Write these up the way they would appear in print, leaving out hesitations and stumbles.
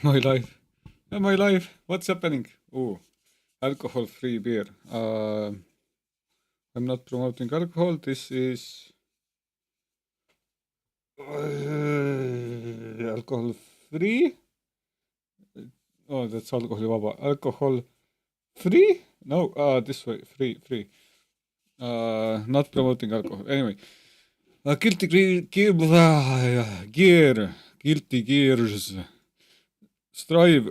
My life. My life. What's happening? Oh, alcohol-free beer. I'm not promoting alcohol. This is alcohol-free. Oh, that's alcohol. Alcohol-free? No, this way. Free. Not promoting alcohol. Anyway, Guilty Gears. Strive.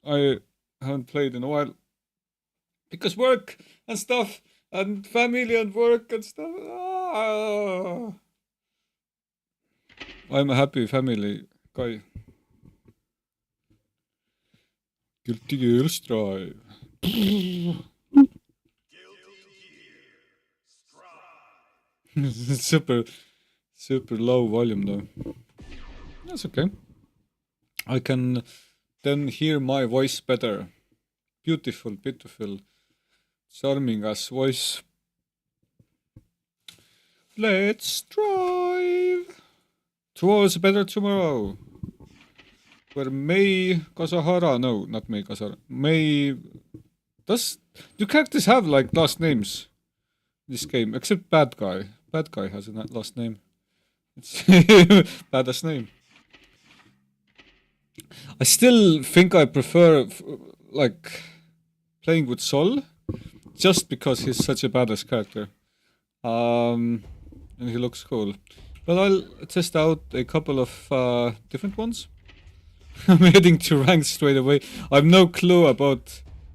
I haven't played in a while because work and stuff and family and work and stuff. I'm a happy family guy. Guilty Gear Strive. super low volume though. That's okay. I can then hear my voice better. Beautiful, charming as voice. Let's strive towards a better tomorrow. Where Mei Kasahara, no, not Mei Kasahara. Do characters have like last names in this game? Except Bad Guy. Bad Guy has a last name. It's badass name. I still think I prefer like playing with Sol, just because he's such a badass character, and he looks cool. But I'll test out a couple of different ones. I'm heading to rank straight away. I've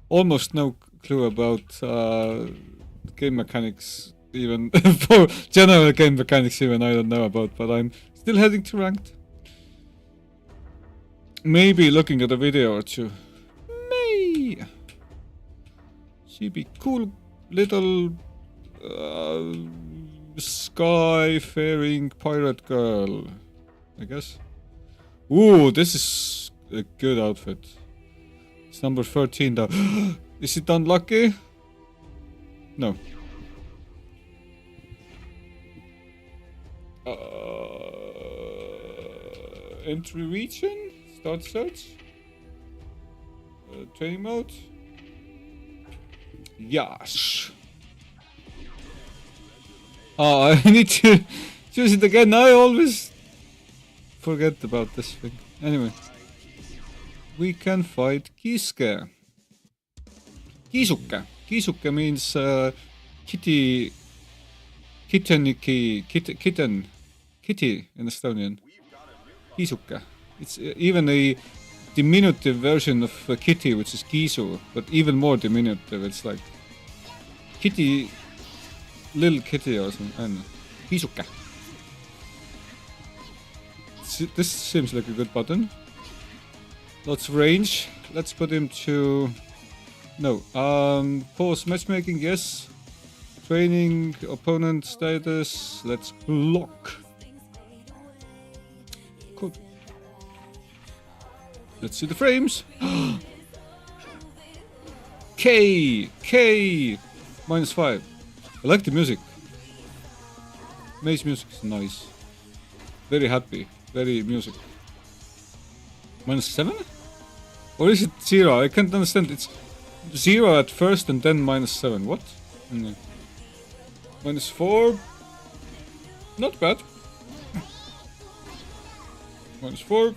almost no clue about game mechanics, even for general game mechanics. Even I don't know about, but I'm still heading to ranked. Maybe looking at a video or two. She be cool little sky-faring pirate girl, I guess. Ooh, this is a good outfit. It's number 13 though. Is it unlucky? No. Entry region? Start search? Training mode? Yes. Oh, I need to choose it again. I always forget about this thing. Anyway. We can fight Kisuke. Kisuke means kitty in Estonian. Kisuke. It's even a diminutive version of kitty, which is Kisu, but even more diminutive. It's like kitty, little kitty or something. I don't know. Kisuke. This seems like a good button. Lots of range. Let's put him to... No. Pause matchmaking, yes. Training, opponent status. Let's block. Cool. Let's see the frames. K! -5. I like the music. Mei's music is nice. Very happy. Very music. -7? Or is it 0? I can't understand. It's 0 at first and then -7. What? No. -4. Not bad. -4.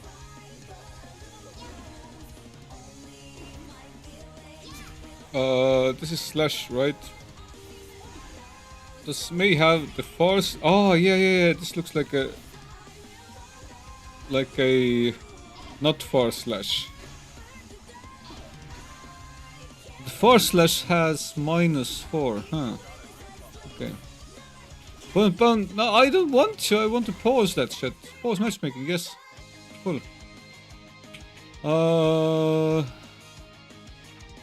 This is slash, right? This may have the force. Oh, yeah. This looks like a not force slash. The force slash has -4, huh? Okay. But no, I don't want to. I want to pause that shit. Pause matchmaking, yes. Cool.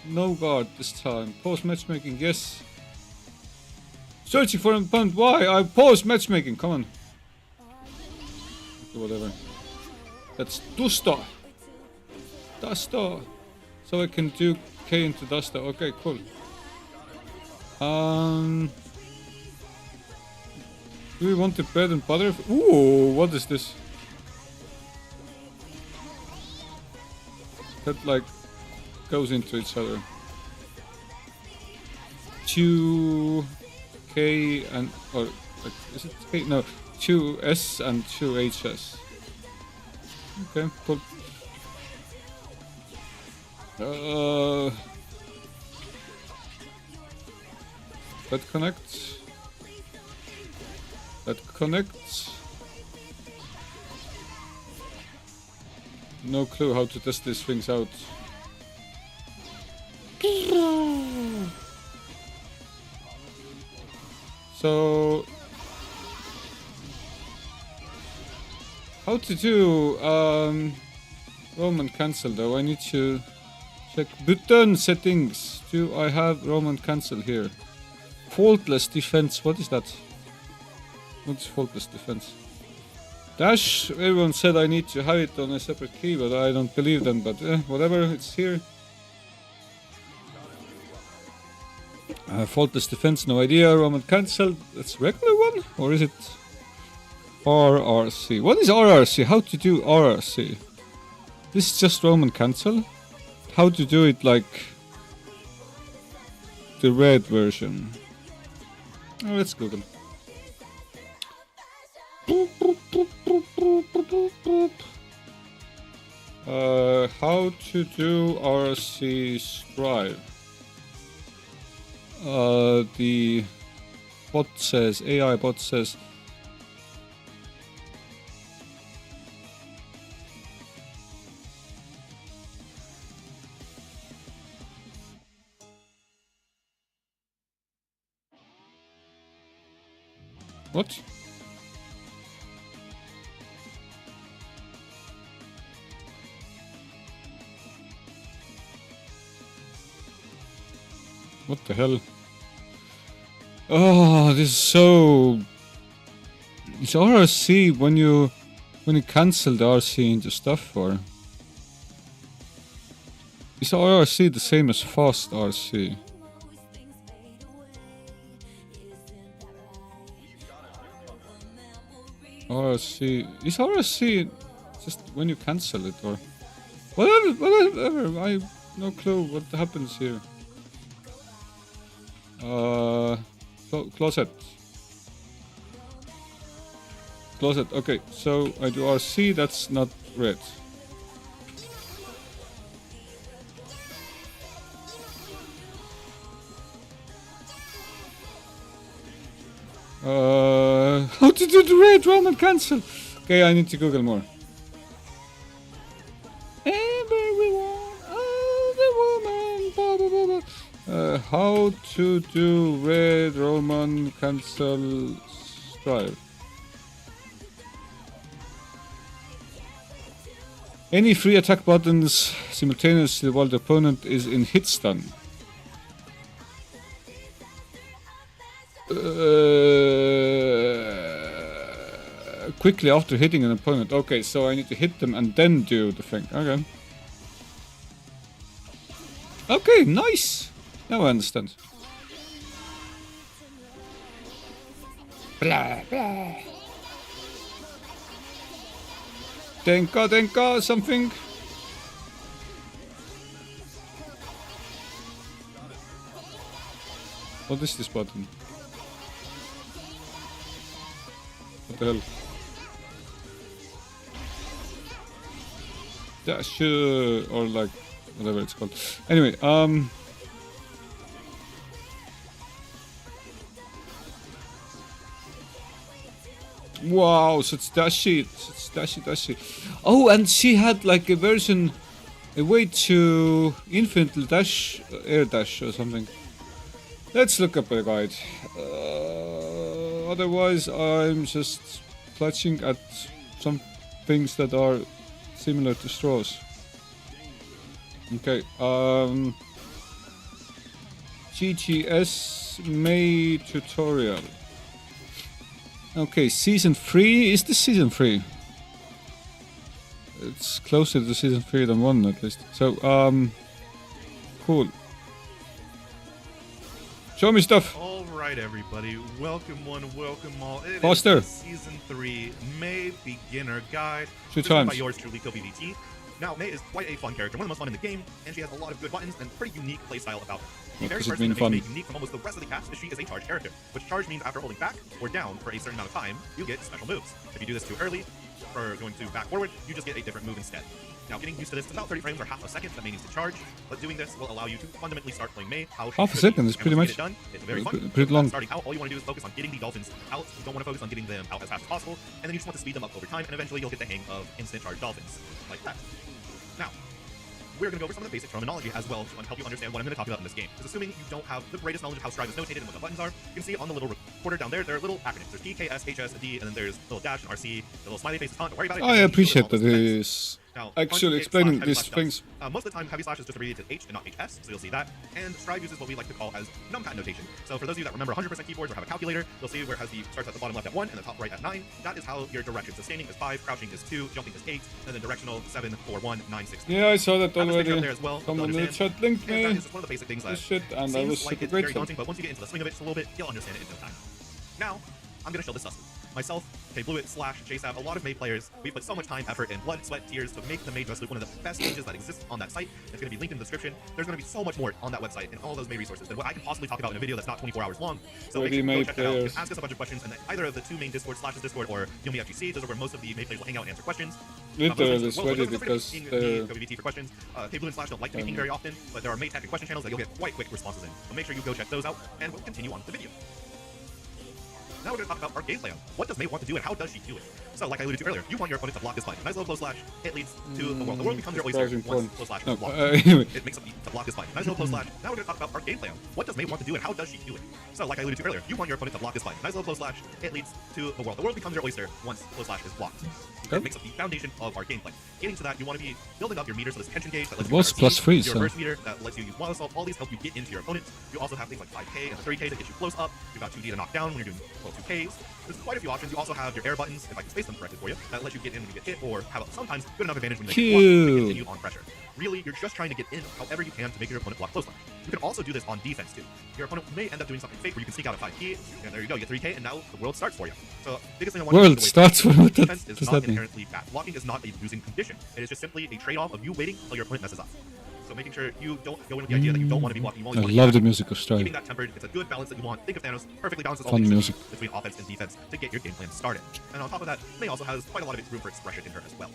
No guard this time. Pause matchmaking, yes. Searching for an opponent. Why? I pause matchmaking. Come on. Okay, whatever. That's Dusta. So I can do K into Dusta. Okay, cool. Do we want the bread and butter? Ooh, what is this? that like goes into each other. 2K and or like is it K? No, 2S and 2HS. Okay, cool. That connects. That connects. No clue how to test these things out. So, how to do Roman cancel though? I need to check button settings. Do I have Roman cancel here? Faultless defense. What is that? What's faultless defense? Dash. Everyone said I need to have it on a separate key, but I don't believe them. But whatever, it's here. Faultless defense, no idea. Roman cancel. That's regular one, or is it RRC? What is RRC? How to do RRC? This is just Roman cancel. How to do it like the red version? Oh, let's Google. How to do RRC Strive? The bot says, AI bot says, what? What the hell? Oh, this is so... It's RRC when you cancel the RC into stuff, or... Is RRC the same as fast RC? RRC... Is RRC just when you cancel it, or... Whatever, I have no clue what happens here. Closet. Okay, so I do RC, that's not red. How to do the red Roman cancel? Okay, I need to Google more. How to do red Roman cancel strive. Any free attack buttons simultaneously while the opponent is in hit stun. Quickly after hitting an opponent. Okay, so I need to hit them and then do the thing. Okay. Okay, nice. Now I understand. Blah, blah. Denka, something. What is this button? What the hell? Dash, or like, whatever it's called. Anyway, wow, so it's dashy. Oh, and she had like a version, a way to infinitely dash, air dash or something. Let's look up a guide. Otherwise, I'm just clutching at some things that are similar to straws. Okay, GGS May tutorial. Okay, season 3. Is this season 3? It's closer to season 3 than 1 at least. So, cool. Show me stuff. Alright everybody, welcome one, welcome all. It Foster. is season 3 May Beginner Guide. Two This is by times. yours truly, KobeVT. Now, Mei is quite a fun character, one of the most fun in the game, and she has a lot of good buttons and pretty unique playstyle about her. The very Because first it's thing been that makes fun. Mei unique from almost the rest of the cast is she is a charge character, which charge means after holding back or down for a certain amount of time, you get special moves. If you do this too early, or going to back forward, you just get a different move instead. Now, getting used to this, it's about 30 frames or half a second that Mei needs to charge, but doing this will allow you to fundamentally start playing Mei how she Half a should second be. is And pretty once you much- get it done, it's very fun. pretty long. Starting out, all you want to do is focus on getting the dolphins out. You don't want to focus on getting them out as fast as possible, and then you just want to speed them up over time, and eventually you'll get the hang of instant charge dolphins, like that. Now, we're going to go over some of the basic terminology as well to help you understand what I'm going to talk about in this game. Because assuming you don't have the greatest knowledge of how Strive is notated and what the buttons are, you can see on the little recorder down there are little acronyms. There's P, K, S, H, S, D, and then there's little dash and RC, the little smiley face is taunt. Don't worry about it. I appreciate that he's Now, actually punch, explaining heavy these slash things. does. Most of the time, heavy slash is just abbreviated to H and not HS, so you'll see that. And Strive uses what we like to call as numpad notation. So for those of you that remember 100% keyboards or have a calculator, you'll see where it has the starts at the bottom left at 1 and the top right at 9. That is how your directions. So standing is 5, crouching is 2, jumping is 8, and then directional 7, 4, 1, 9, 6. Yeah, I saw that Have this picture up already. there as well, Someone to in the understand. chat linked And that me. is just one of the basic things that This shit, and I seems was like super it's very grateful. daunting, but once you get into the swing of it just a little bit, you'll understand it in no time. Now, I'm going to show this sussly. Myself, KBlueit / JSAV, a lot of Mei players, we put so much time, effort, and blood, sweat, tears to make the Mei Dress Loop one of the best pages that exists on that site. It's going to be linked in the description. There's going to be so much more on that website and all those Mei resources than what I can possibly talk about in a video that's not 24 hours long. So make Ready sure you Mei go check that out. You players. can ask us a bunch of questions, and either of the two main Discord / Discord or Yomi FGC, those are where most of the Mei players will hang out and answer questions. Literally, it's Well, ready feel free to because ping me, they're WBT for questions. KBlueit / don't like to be pinged very often, but there are Mei Tech and question channels that you'll get quite quick responses in. So make sure you go check those out, and we'll continue on with the video. Now we're going to talk about our game plan. What does Mei want to do and how does she do it? So, like I alluded to earlier, you want your opponent to block this button. Nice little close slash, it leads to the world. The world becomes your oyster Surprising once point. close slash No, is blocked. anyway. It makes up to block this button. Nice little close slash. Now we're going to talk about our game plan. What does Mei want to do and how does she do it? So, like I alluded to earlier, you want your opponent to block this button. Nice little close slash, it leads to the world. The world becomes your oyster once close slash is blocked. Okay. It makes up the foundation of our gameplay. Getting to that, you want to be building up your meter, so this tension gauge that lets It you was RC, +3, your so- burst meter that lets you use wild assault. All these help you get into your opponent. You also have things like 5K and 3K to get you close up. You've got 2D to knock down when you're doing 2Ks. There's quite a few options. You also have your air buttons, if I can space them correctly for you, that let you get in when you get hit, or have sometimes good enough advantage when you make it block to Cute. continue on pressure. Really, you're just trying to get in however you can to make your opponent block close line. You can also do this on defense too. Your opponent may end up doing something fake where you can sneak out a 5K, and there you go, you get 3K, and now the world starts for you. So, biggest thing I want World to take away starts from for what defense is does not that mean? inherently bad. Blocking is not a losing condition. It is just simply a trade-off of you waiting until your opponent messes up. So making sure you don't go in with the idea that you don't want to be blocking. You only I want to love be the music of Strive. keeping that tempered. It's a good balance that you want. Think of Thanos perfectly balances all Fun the music. between offense and defense to get your game plan started. And on top of that, Mei also has quite a lot of room for expression in her as well.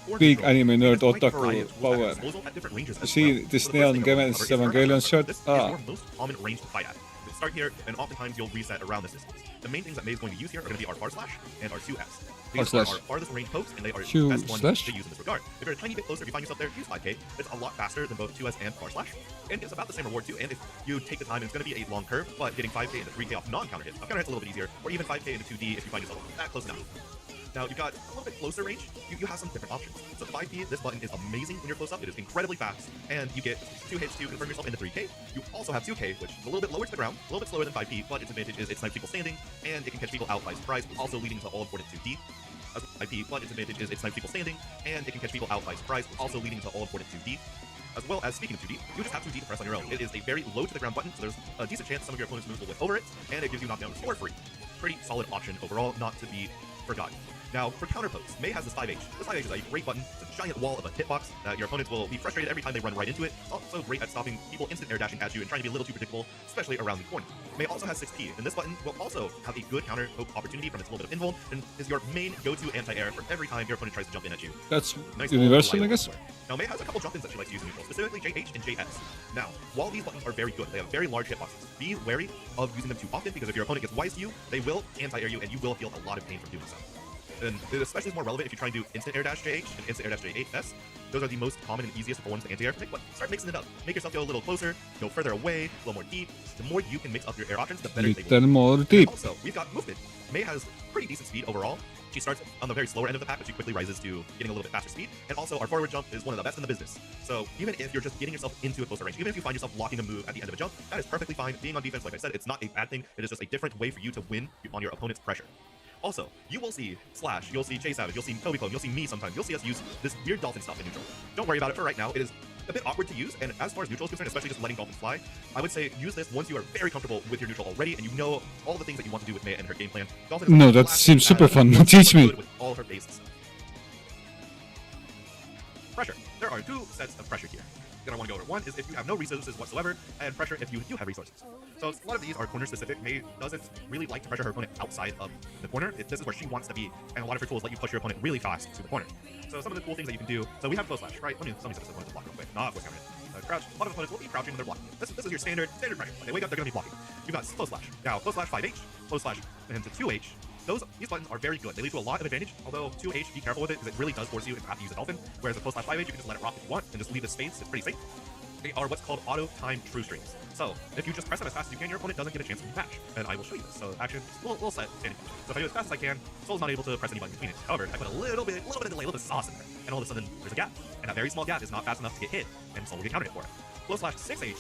For Big control, anime nerd there's quite a otaku variety of tools at her power. disposal at different ranges as See well. this So the neon first thing I game want is to cover her Evangelion attack. shirt. This is Ah, your most common range to fight at. You start here, and oftentimes you'll reset around this distance. The main things that Mei is going to use here are going to be our R slash and our 2S. These are slash. our farthest range pokes, and they are Q the best ones slash? to use in this regard. If you're a tiny bit closer, if you find yourself there, use 5K. It's a lot faster than both 2S and R slash, and it's about the same reward too. And if you take the time, it's going to be a long curve, but getting 5K into 3K off non-counter hits. Counter hits a little bit easier, or even 5K into 2D if you find yourself that close enough. Now, you've got a little bit closer range, you have some different options. So 5P, this button is amazing when you're close up, it is incredibly fast, and you get 2 hits to confirm yourself into 3K. You also have 2K, which is a little bit lower to the ground, a little bit slower than 5P, but its advantage is it snipes people standing, and it can catch people out by surprise, also leading to all important 2D. As 5P, but its advantage is it snipes people standing, and it can catch people out by surprise, also leading to all important 2D. As well as, speaking of 2D, you just have 2D to press on your own. It is a very low to the ground button, so there's a decent chance some of your opponent's moves will whip over it, and it gives you knockdown for free. Pretty solid option overall, not to be forgotten. Now, for counter pokes, Mei has this 5H. This 5H is a great button. It's a giant wall of a hitbox that your opponents will be frustrated every time they run right into it. It's also great at stopping people instant air dashing at you and trying to be a little too predictable, especially around the corner. Mei also has 6P, and this button will also have a good counter poke opportunity from its little bit of invuln, and is your main go-to anti-air for every time your opponent tries to jump in at you. that's Nice universal, little I guess. square. Now, Mei has a couple jump-ins that she likes to use in neutral, specifically JH and JS. Now, while these buttons are very good, they have very large hitboxes. Be wary of using them too often, because if your opponent gets wise to you, they will anti-air you, and you will feel a lot of pain from doing so. And it especially is more relevant if you try and do instant air dash JH and instant air dash JS. Those are the most common and easiest for ones to anti-air. But start mixing it up. Make yourself go a little closer, go further away, a little more deep. The more you can mix up your air options, the better they will Little be. more And deep. also, we've got movement. Mei has pretty decent speed overall. She starts on the very slower end of the pack, but she quickly rises to getting a little bit faster speed. And also, our forward jump is one of the best in the business. So even if you're just getting yourself into a closer range, even if you find yourself locking a move at the end of a jump, that is perfectly fine. Being on defense, like I said, it's not a bad thing. It is just a different way for you to win on your opponent's pressure. Also, you will see Slash, you'll see JSavage, you'll see Kobe Clone, you'll see me sometimes. You'll see us use this weird dolphin stuff in neutral. Don't worry about it for right now. It is a bit awkward to use, and as far as neutral is concerned, especially just letting dolphins fly, I would say use this once you are very comfortable with your neutral already, and you know all the things that you want to do with Mei and her game plan. Dolphin is No, like that classic seems super badass, fun. super Teach me. good with all her base and stuff. pressure. There are two sets of pressure here. You're gonna want to go over. One is if you have no resources whatsoever, and pressure if you do have resources. So a lot of these are corner specific. Mei doesn't really like to pressure her opponent outside of the corner. This is where she wants to be, and a lot of her tools let you push your opponent really fast to the corner. So some of the cool things that you can do. So we have close slash, right? Let me set this opponent to block real quick. Not force counter. Crouch. A lot of opponents will be crouching when they're blocking. This is your standard pressure. When they wake up, they're gonna be blocking. You've got close slash. Now close slash 5H, close slash and to 2H. These buttons are very good. They lead to a lot of advantage, although 2H, be careful with it, because it really does force you to have to use a dolphin, whereas a close slash 5H, you can just let it rock if you want, and just leave the space. It's pretty safe. They are what's called auto-timed true strings. So, if you just press them as fast as you can, your opponent doesn't get a chance to match. And I will show you this. So, action, we'll set standing function. So if I do as fast as I can, Soul's not able to press any button between it. However, I put a little bit of delay, a little bit of sauce in there, and all of a sudden, there's a gap. And that very small gap is not fast enough to get hit, and Soul will get counter hit for it. Close slash 6H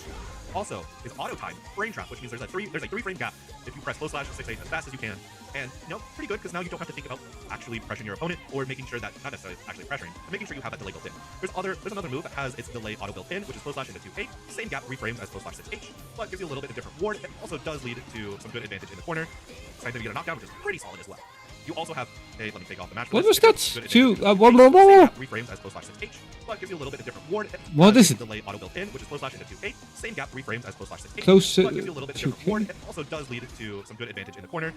also is auto-timed frame trap, which means there's a three frame gap if you press close slash 6H as fast as you can. And pretty good, because now you don't have to think about actually pressuring your opponent or making sure that, not necessarily actually pressuring, but making sure you have that delay built in. There's another move that has its delay auto built in, which is close slash into 2H. Same gap reframes as close slash 6H, but gives you a little bit of different ward. It also does lead to some good advantage in the corner. Scientific get a knockdown, which is pretty solid as well. You also have let me take off the match. What was that? Reframes as close slash 6H, but gives you a little bit of different ward. What is it? Delay auto built in, which is close slash into 2H. Same gap reframes as close slash 6H, Close but gives you a little bit of different 2K? ward. It also does lead to some good advantage in the corner.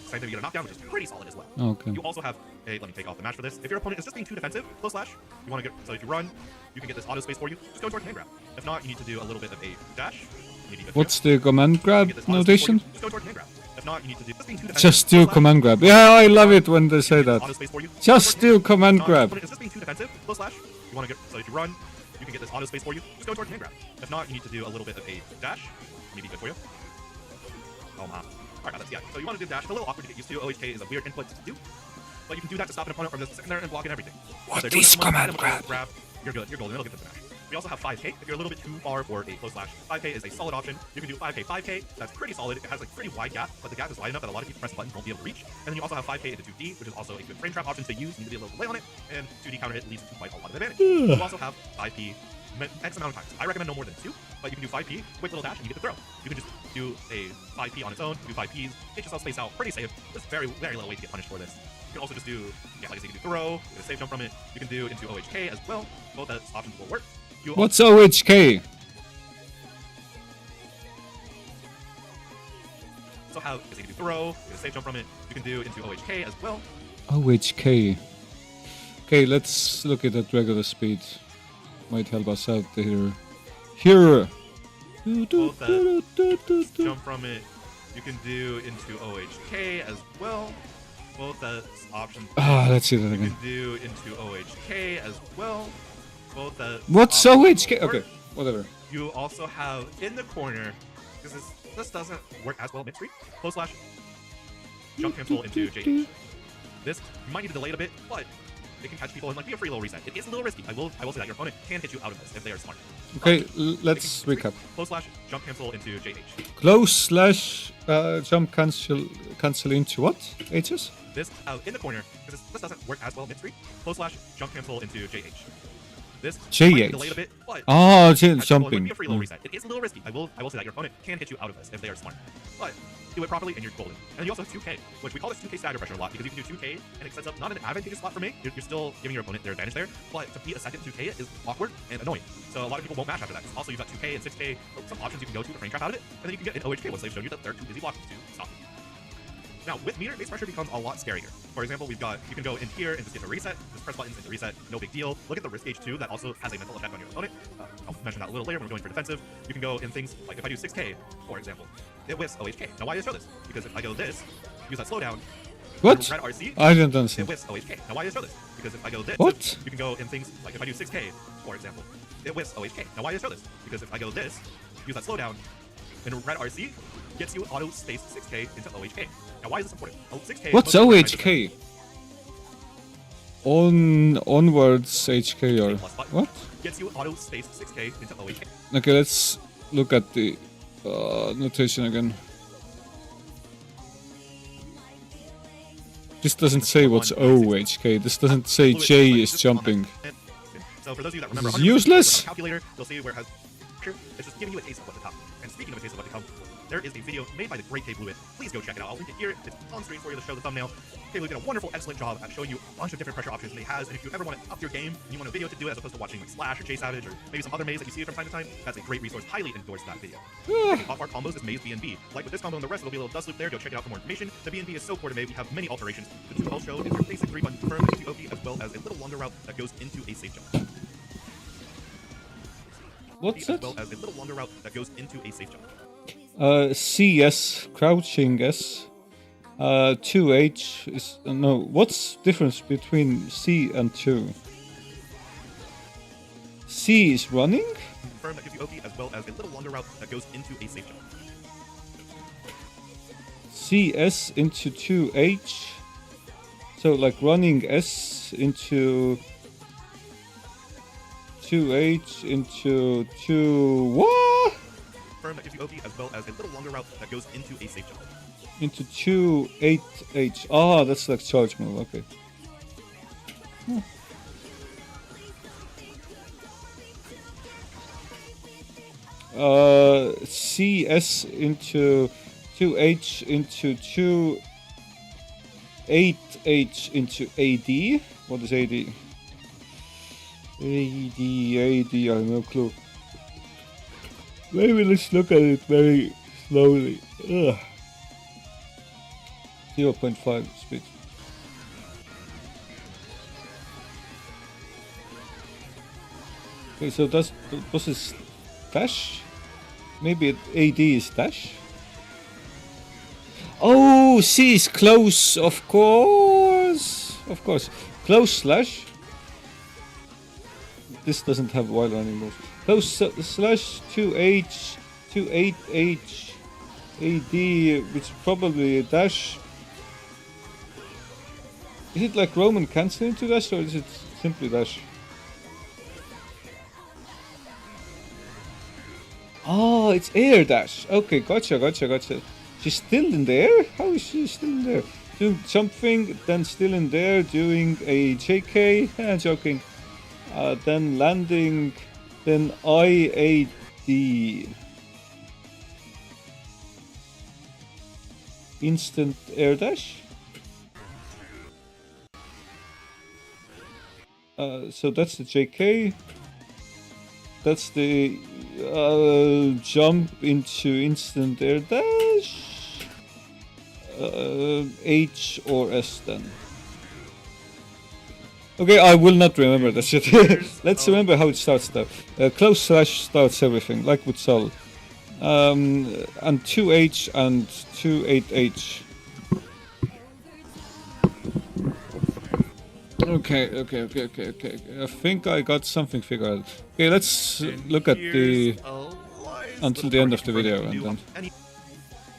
Scientific get a knockdown, which is pretty solid as well. Okay. You also have let me take off the match for this. If your opponent is just being too defensive, close slash, you want to get, so if you run, you can get this auto space for you. Just go towards hand grab. If not, you need to do a little bit of a dash. Maybe good What's the command grab get this auto space for you. notation? Just go towards hand grab. If not, you need to do just being too defensive. Just do close slash, command grab. Yeah, I love it when they say that. auto space for you. Just do command If your grab. opponent is just being too defensive, close slash, you want to get, so if you run, you can get this auto space for you. Just go towards hand grab. If not, you need to do a little bit of a dash. Maybe good for you. Oh my. Alright, that's yeah. So you want to do dash. It's a little awkward to get used to. OHK is a weird input to do. But you can do that to stop an opponent from just sitting there and blocking everything. What They're doing is someone, command hit them with a grab? You're good. You're golden. It'll get to the dash. We also have 5K. If you're a little bit too far for a close slash, 5K is a solid option. You can do 5K, 5K. That's pretty solid. It has like pretty wide gap, but the gap is wide enough that a lot of people press buttons won't be able to reach. And then you also have 5K into 2D, which is also a good frame trap option to use. You need to be a little delay on it, and 2D counter hit leads to quite a lot of advantage. You also have 5P X amount of times. I recommend no more than 2, but you can do 5P, quick little dash, and you get the throw. You can just do a 5P on its own, do 5Ps, get yourself spaced out, pretty safe. There's very, very little way to get punished for this. You can also just do, like I said, you can do throw, get a safe jump from it. You can do into OHK as well. Both those options will work. You What's OHK? also have, you can do throw, get a safe jump from it. You can do into OHK as well. OHK. Okay, let's look at that regular speed. Might help us out here. Here. Both that jump from it. You can do into OHK as well. Both as options. Ah, let's see that You again. can do into OHK as well. Both as What's options OHK? will work. Okay, whatever. You also have in the corner, because this doesn't work as well mid-street, close slash, jump cancel into JH. This, you might need to delay it a bit, but it can catch people and like be a free little reset. It is a little risky. I will say that your opponent can hit you out of this if they are smart. Okay, But let's it can recap. close slash, jump cancel into JH. Close slash jump cancel into what? H's? This in the corner, because this doesn't work as well mid-street, close slash, jump cancel into JH. This you might need to delay it a bit, but Oh, catch people and like jumping. be a free little reset. It is a little risky. I will say that your opponent can hit you out of this if they are smart. But do it properly and you're golden. And then you also have 2K, which we call this 2K stagger pressure a lot because you can do 2K and it sets up not an advantageous spot for me. You're still giving your opponent their advantage there, but to beat a second 2K is awkward and annoying. So a lot of people won't match after that. Also, you've got 2K and 6K, some options you can go to frame trap out of it, and then you can get an OHK once they've shown you that they're too busy blocking to stop you. Now, with meter, base pressure becomes a lot scarier. For example, you can go in here and just get a reset, just press buttons into reset, no big deal. Look at the risk gauge too, that also has a mental effect on your opponent. I'll mention that a little later when we're going for defensive. You can go in things like if I do 6K, for example, it whiffs OHK. Now, why do I show this? Because if I go this, use that slowdown, What? red RC, I didn't it understand. whiffs OHK. Now, why do I show this? Because if I go this, What? you can go in things like if I do 6K, for example, it whiffs OHK. Now, why do I show this? Because if I go this, use that slowdown, and red RC gets you auto space 6K into OHK. Now, why is this important? 6K What's most of the time OHK? Onwards HK or plus button what? gets you auto space 6K into OHK. Okay, let's look at the notation again. This doesn't say what's OHK. This doesn't say J is jumping. So for those of you that remember, It's 100% useless. calculator, you'll see where it has. It's just giving you a taste of what to come. And speaking of a taste of what to come, there is a video made by the great K Blueit. Please go check it out. I'll link it here. It's on screen for you to show the thumbnail. K Blueit did a wonderful, excellent job at showing you a bunch of different pressure options that he has. And if you ever want to up your game and you want a video to do it as opposed to watching like Slash or Chase Savage or maybe some other maze that you see from time to time, that's a great resource. Highly endorse that video. Off our combos is Maze BNB. Like with this combo and the rest, there'll be a little dust loop there. Go check it out for more information. The BNB is so core to Maze. We have many alterations. The two I'll show is your basic 3-button confirm OP as well as a little longer route that goes into a safe jump. What's As it? well as a little longer route that goes into a safe jump. CS, crouching S. 2H is no. What's difference between C and 2? C is running. Confirm that gives you OP as well as a little longer route that goes into a safe jump. CS into 2H. So like running S into 2H into 2. What? Confirm that gives you OP as well as a little longer route that goes into a safe jump. Into 2-8H. Ah, that's like charge move. Okay. CS into 2H into 2-8H into AD. What is AD? AD, I have no clue. Maybe let's look at it very slowly. Ugh. 0.5 speed. Okay, so was this dash? Maybe AD is dash? Oh, C is close, of course. Of course. Close slash. This doesn't have wild running moves. Close slash 2H, 2-8H, AD, which is probably a dash. Is it like Roman cancel into dash or is it simply dash? Oh, it's air dash. Okay, gotcha. She's still in the air? How is she still in there? Doing something, then still in there, doing a JK, joking. Then landing, then IAD. Instant air dash? So that's the JK. That's the jump into instant air dash. H or S then. Okay, I will not remember that shit. Let's remember how it starts though. Close slash starts everything, like with Sol. And 2H and 2-8H. Okay. I think I got something figured out. Okay, let's look at the until the end of the video and then. Any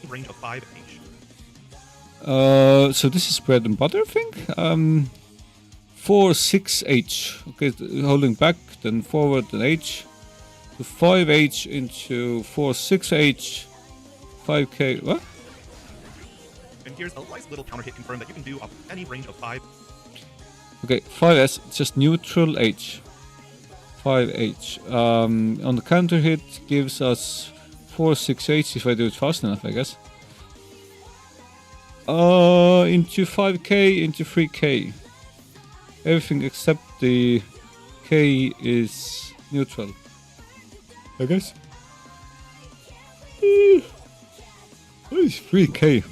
range of 5H. So this is bread and butter thing. 4-6H. Okay, holding back, then forward, then H. To 5H into 4-6H. 5K. What? And here's a nice little counter hit confirm that you can do off any range of 5. Okay, 5S, just neutral H. 5H. On the counter hit gives us 4-6H if I do it fast enough, I guess. Into 5K, into 3K. Everything except the K is neutral, I guess. What is 3K?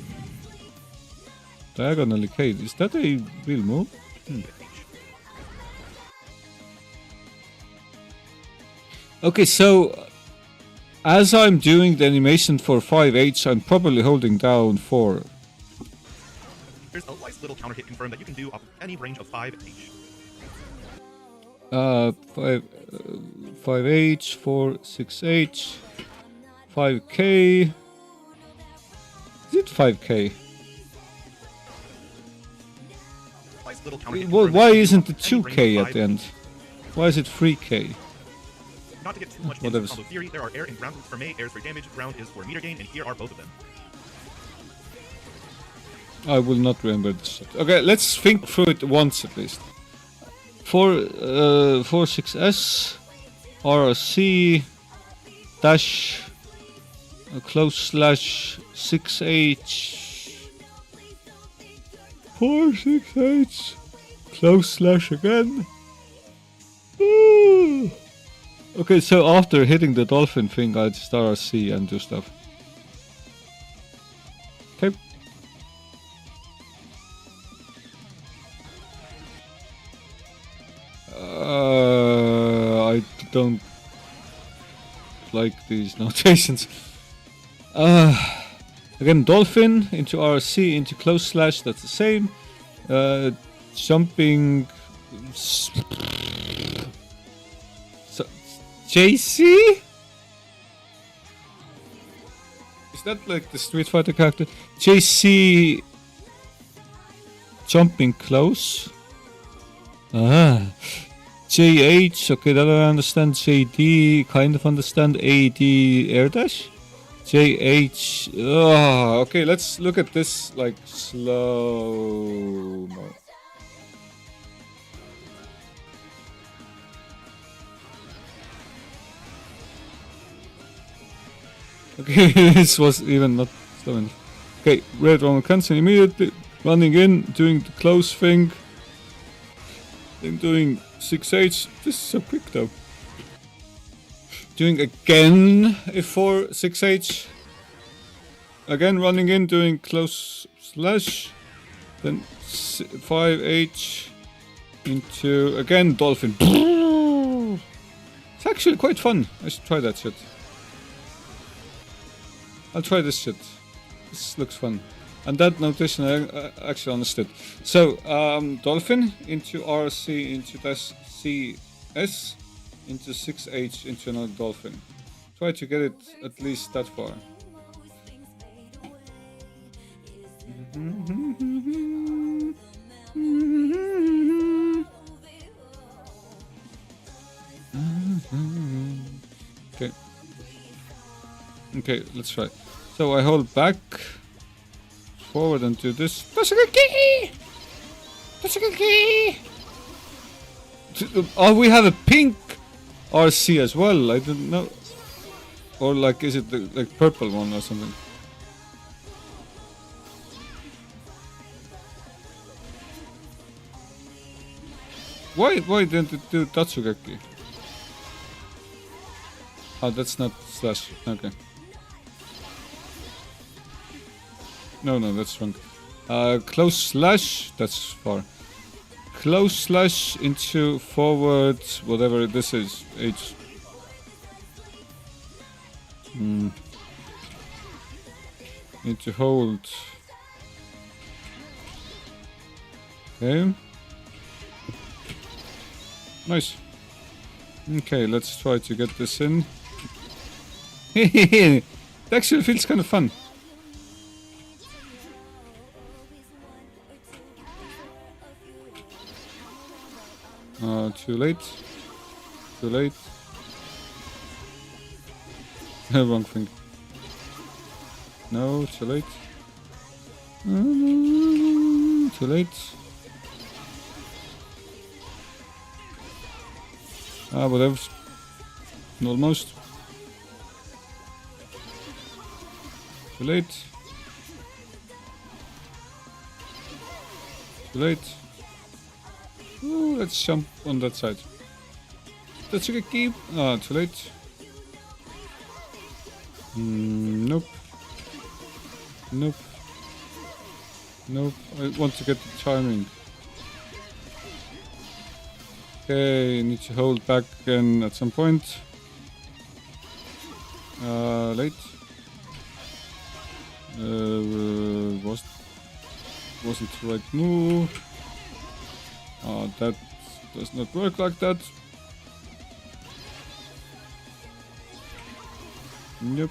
Diagonally K. Is that a real move? Okay, so as I'm doing the animation for 5H, I'm probably holding down 4. Here's a nice little counter hit confirm that you can do off any range of 5H. 5H, 4-6H, 5K. Is it 5K? Nice little counter hit Well, confirm why that you isn't can it do off any 2K range at of the 5H. end? Why is it 3K? Not to get too much into Whatever. combo theory, there are air and ground moves for Mei. Air is for damage, ground is for meter gain, and here are both of them. I will not remember this shit. Okay, let's think through it once at least. 4-6S, RRC, dash, A close slash 6H. 4 6H. Close slash again. Ooh. Okay, so after hitting the dolphin thing, I'd start RC and do stuff. Okay. I don't like these notations. Again, dolphin into RC into close slash. That's the same. Jumping. So, JC? Is that like the Street Fighter character? JC jumping close. JH, okay, that I understand. JD, kind of understand. AD air dash. JH, okay, let's look at this like slow mo. Okay, this was even not slow enough. Okay, red Roman cancel immediately. Running in, doing the close thing. Then doing 6H. This is so quick though. Doing again F4 6H. Again running in, doing close slash. Then 5H into again dolphin. It's actually quite fun. I should try that shit. I'll try this shit. This looks fun. And that notation I actually understood. So, dolphin into RC into dash CS into 6H into another dolphin. Try to get it at least that far. Okay. Okay, let's try. So I hold back, forward and do this. Oh, we have a pink RC as well. I didn't know. Or like, is it the like purple one or something? Why didn't it do Tatsugaki? Oh, that's not slash. Okay. No, that's wrong. Close slash. That's far. Close slash into forward, whatever this is. H. Into hold. Okay. Nice. Okay, let's try to get this in. It actually feels kind of fun. Too late. Too late. Wrong thing. No, too late. Too late. Whatever. Almost. Too late. Too late. Ooh, let's jump on that side. That's a key. Too late. Nope. Nope. Nope. I want to get the timing. Okay, need to hold back again at some point. Late. Wasn't the right move. That does not work like that. Yep.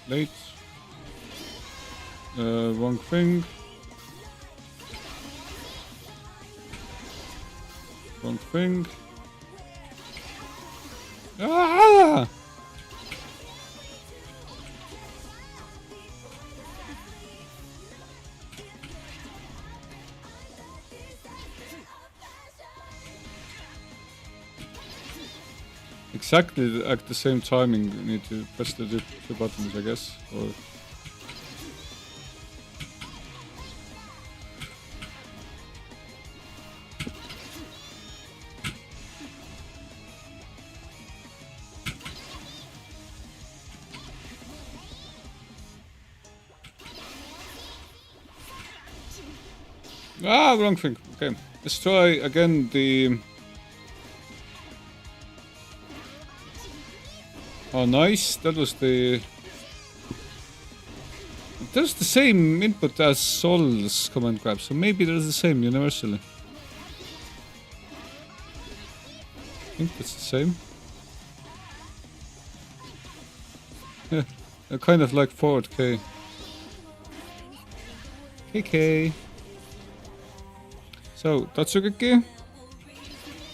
Late. Wrong thing. Wrong thing. Ah! exactly at the same timing. You need to press the two buttons, I guess. Or wrong thing. Okay, let's try again the. Oh, nice. That was the. There's the same input as Sol's command grab, so maybe there's the same universally. I think it's the same. Yeah, kind of like forward K. KK. So, Tatsugeki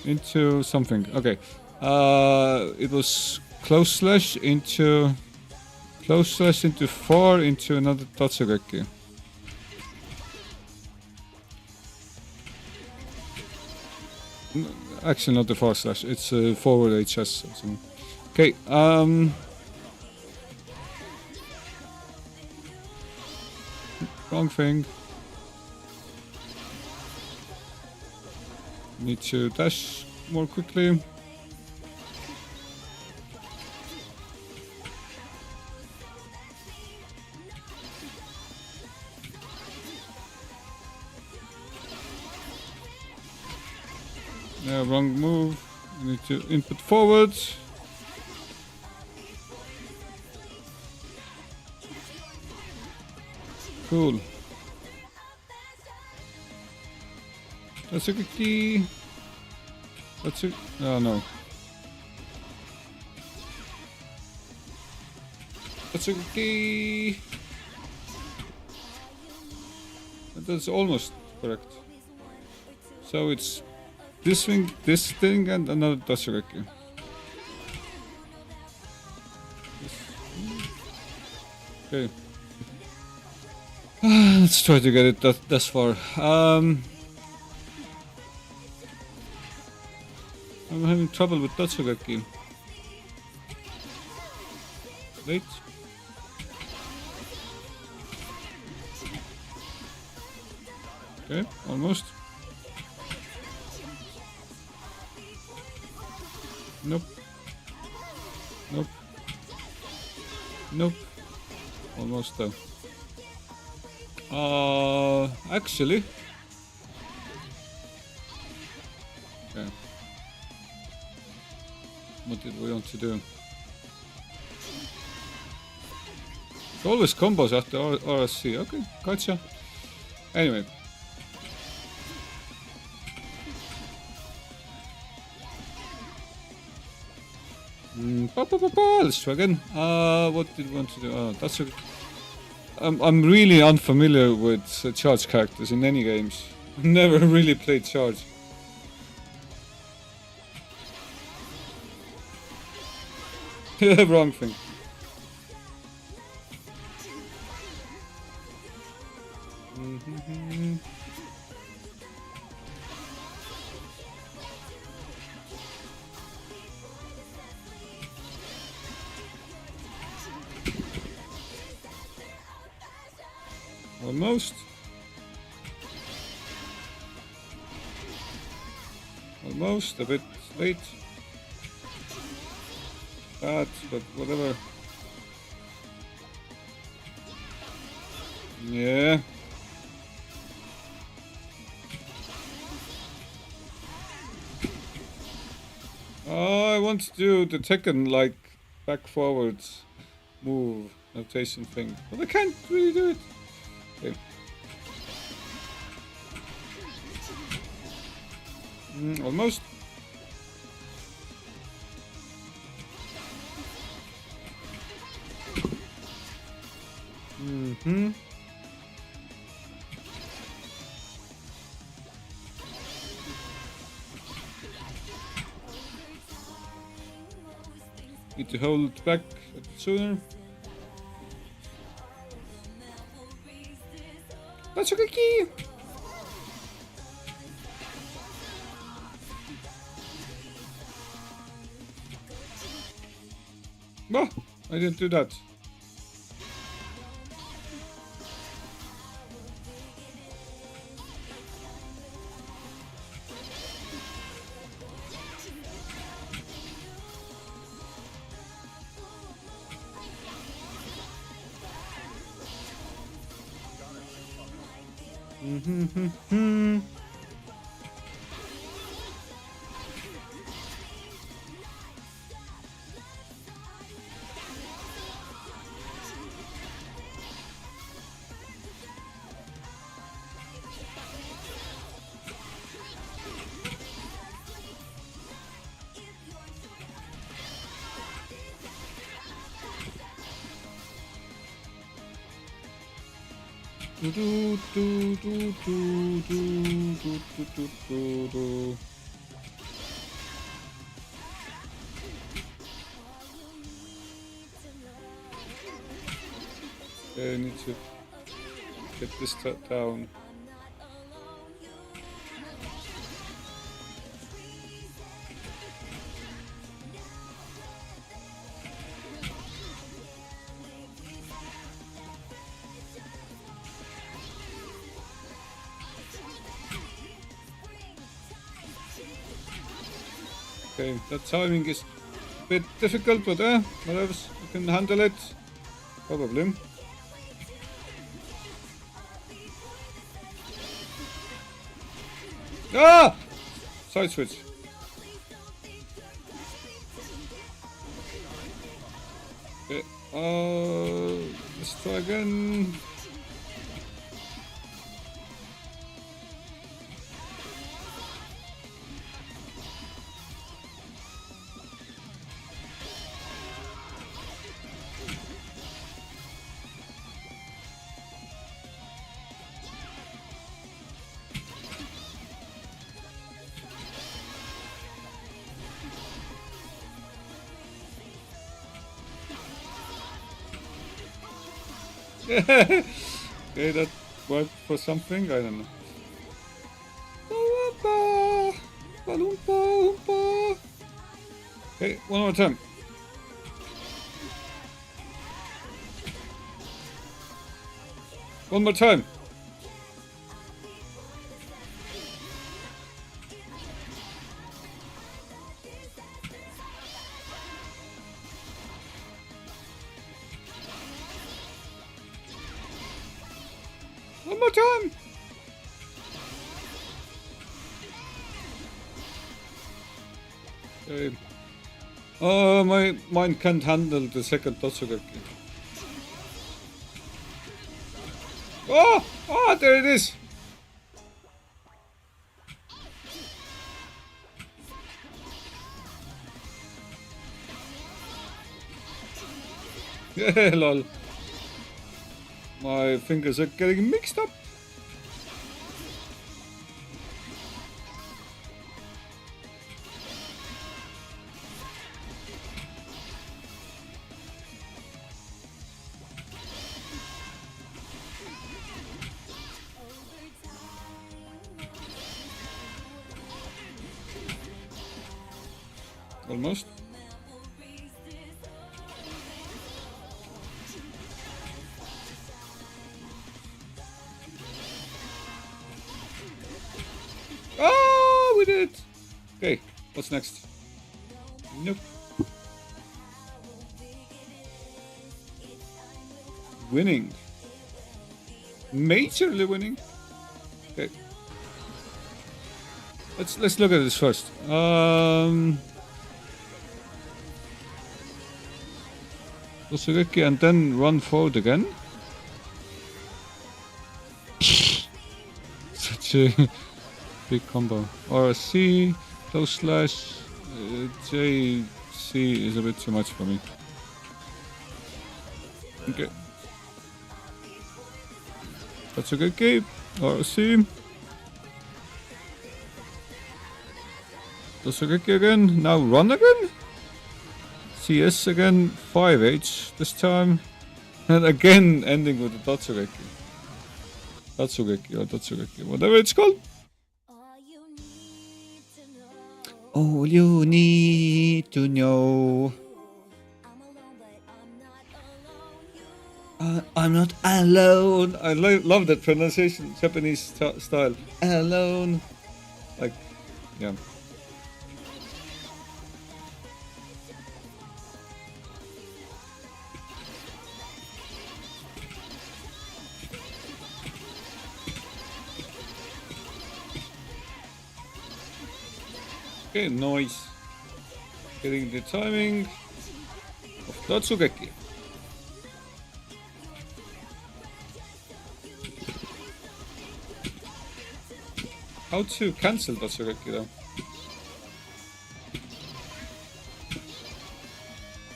into something. Okay. It was close slash into 4 into another Tatsugeki. Actually, not the forward slash. It's forward HS or something. Okay. Wrong thing. Need to dash more quickly. Yeah, wrong move. I need to input forward. Cool. That's a key. That's it. Oh no. That's a key. That's almost correct. So it's this thing, and another Tatsugeki. Okay. Let's try to get it that far. I'm having trouble with Tatsugeki. Wait. Okay, almost. Nope. Nope. Nope. Almost though. Actually. Okay. What did we want to do? It's always combos after RSC. Okay, gotcha. Anyway. Let's try again. What did we want to do? That's a. I'm really unfamiliar with charge characters in any games. Never really played charge. Wrong thing. Almost. Almost, a bit late. Bad, but whatever. Yeah. I want to do the Tekken like back forwards move notation thing, but I can't really do it. Okay. Almost. Need to hold it back a bit sooner. That's a key. I didn't do that. Do do do do do do do do do do. Okay, I need to get this down. Okay, that timing is a bit difficult, but whatever, you can handle it. Probably. Ah! Side switch. Okay, let's try again. Okay, that worked for something, I don't know. Okay, one more time. One more time. One more time. Okay. Oh, my mind can't handle the second Totsugeki. Oh! Oh, there it is! Lol. My fingers are getting mixed up. Almost. Oh, we did it! Okay, what's next? Nope. Winning. Majorly winning. Okay. Let's look at this first. Totsugeki and then run forward again. Such a big combo. RC, close slash, JC is a bit too much for me. Okay. Totsugeki, RC. Totsugeki again, now run again? CS again, 5H this time. And again ending with the Totsugeki. Tatsugeki or Totsugeki, whatever it's called. All you need to know. I'm not alone. I love that pronunciation, Japanese style. Alone. Like, yeah. Okay, nice. Getting the timing of Tatsugeki. How to cancel Tatsugeki though?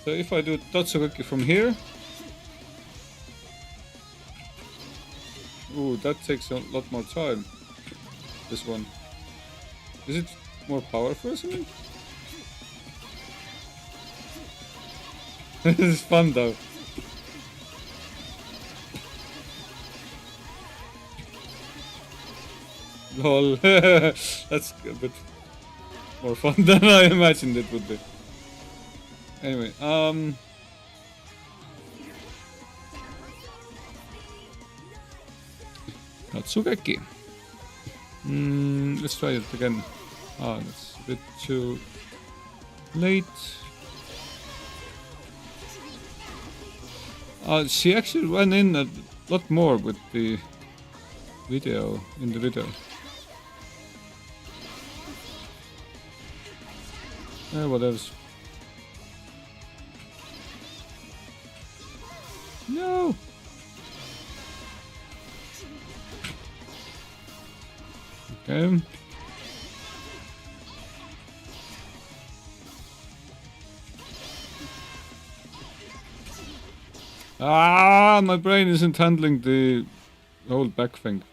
So if I do Tatsugeki from here, ooh, that takes a lot more time. This one. Is it more powerful or something? This is fun though. Lol. That's a bit more fun than I imagined it would be. Anyway, Tatsugeki. Let's try it again. Ah, that's a bit too late. She actually ran in a lot more with the video, in the video. What else? No! Okay. Ah, my brain isn't handling the whole back thing.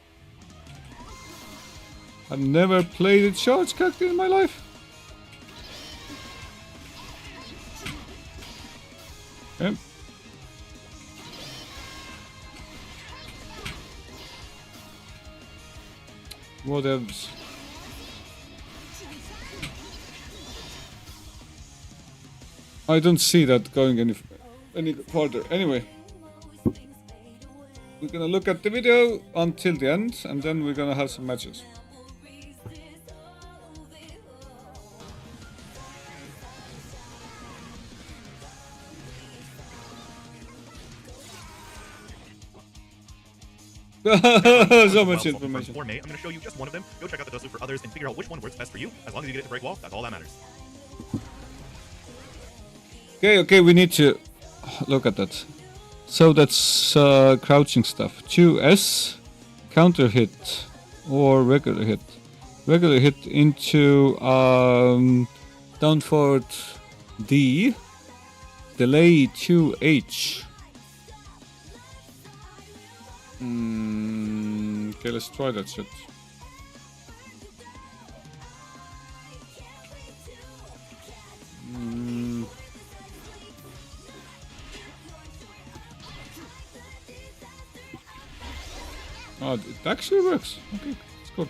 I've never played a charge character in my life. Okay. What else? I don't see that going any further. Anyway, we're gonna look at the video until the end, and then we're gonna have some matches. So much information. For May, I'm going to show you just one of them. Go check out the dust loop for others and figure out which one works best for you. As long as you get it to break wall, that's all that matters. Okay, we need to look at that. So that's crouching stuff. 2S, counter hit, or regular hit. Regular hit into down forward D, delay 2H. Okay, let's try that shit. Oh, it actually works. Okay, it's cool.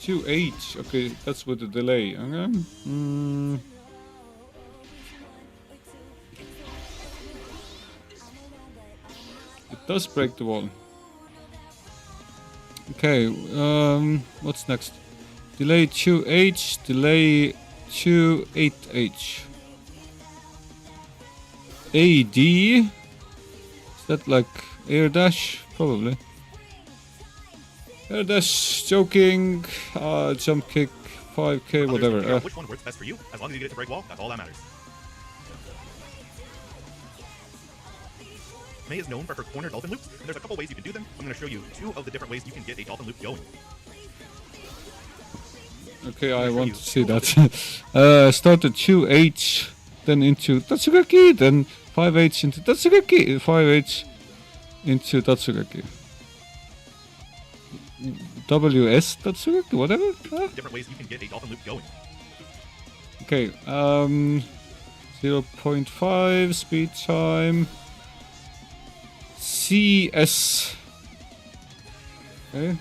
Two H. Okay, that's with the delay. Okay. It does break the wall. Okay. What's next? Delay 2H. Delay 2-8H. AD. Is that like air dash? Probably. Air dash, joking, jump kick, 5k, whatever. Figure out which one works best for you. As long as you get it to break wall, that's all that matters. May is known for her corner dolphin loops, and there's a couple ways you can do them. I'm going to show you 2 of the different ways you can get a dolphin loop going. Okay, I want to see that. Start at 2H, then into Tatsugeki, then 5H into Tatsugeki, 5H into Tatsugeki. WS Tatsugeki, whatever. Different ways you can get a dolphin loop going. Okay, 0.5 speed time. CS. Okay.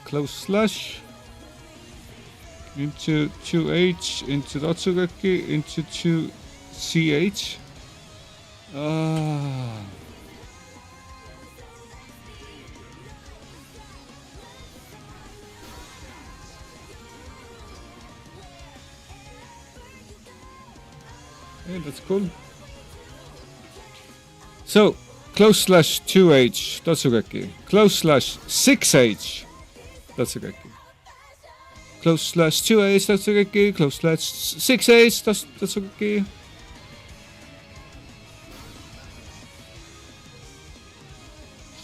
Close slash. into 2H, into Tatsugeki, into 2CH. Yeah, that's cool. So, close slash 2H, Tatsugeki. Close slash 6H, Tatsugeki. Close slash 2H, Tatsugeki. Close slash 6H, Tatsugeki.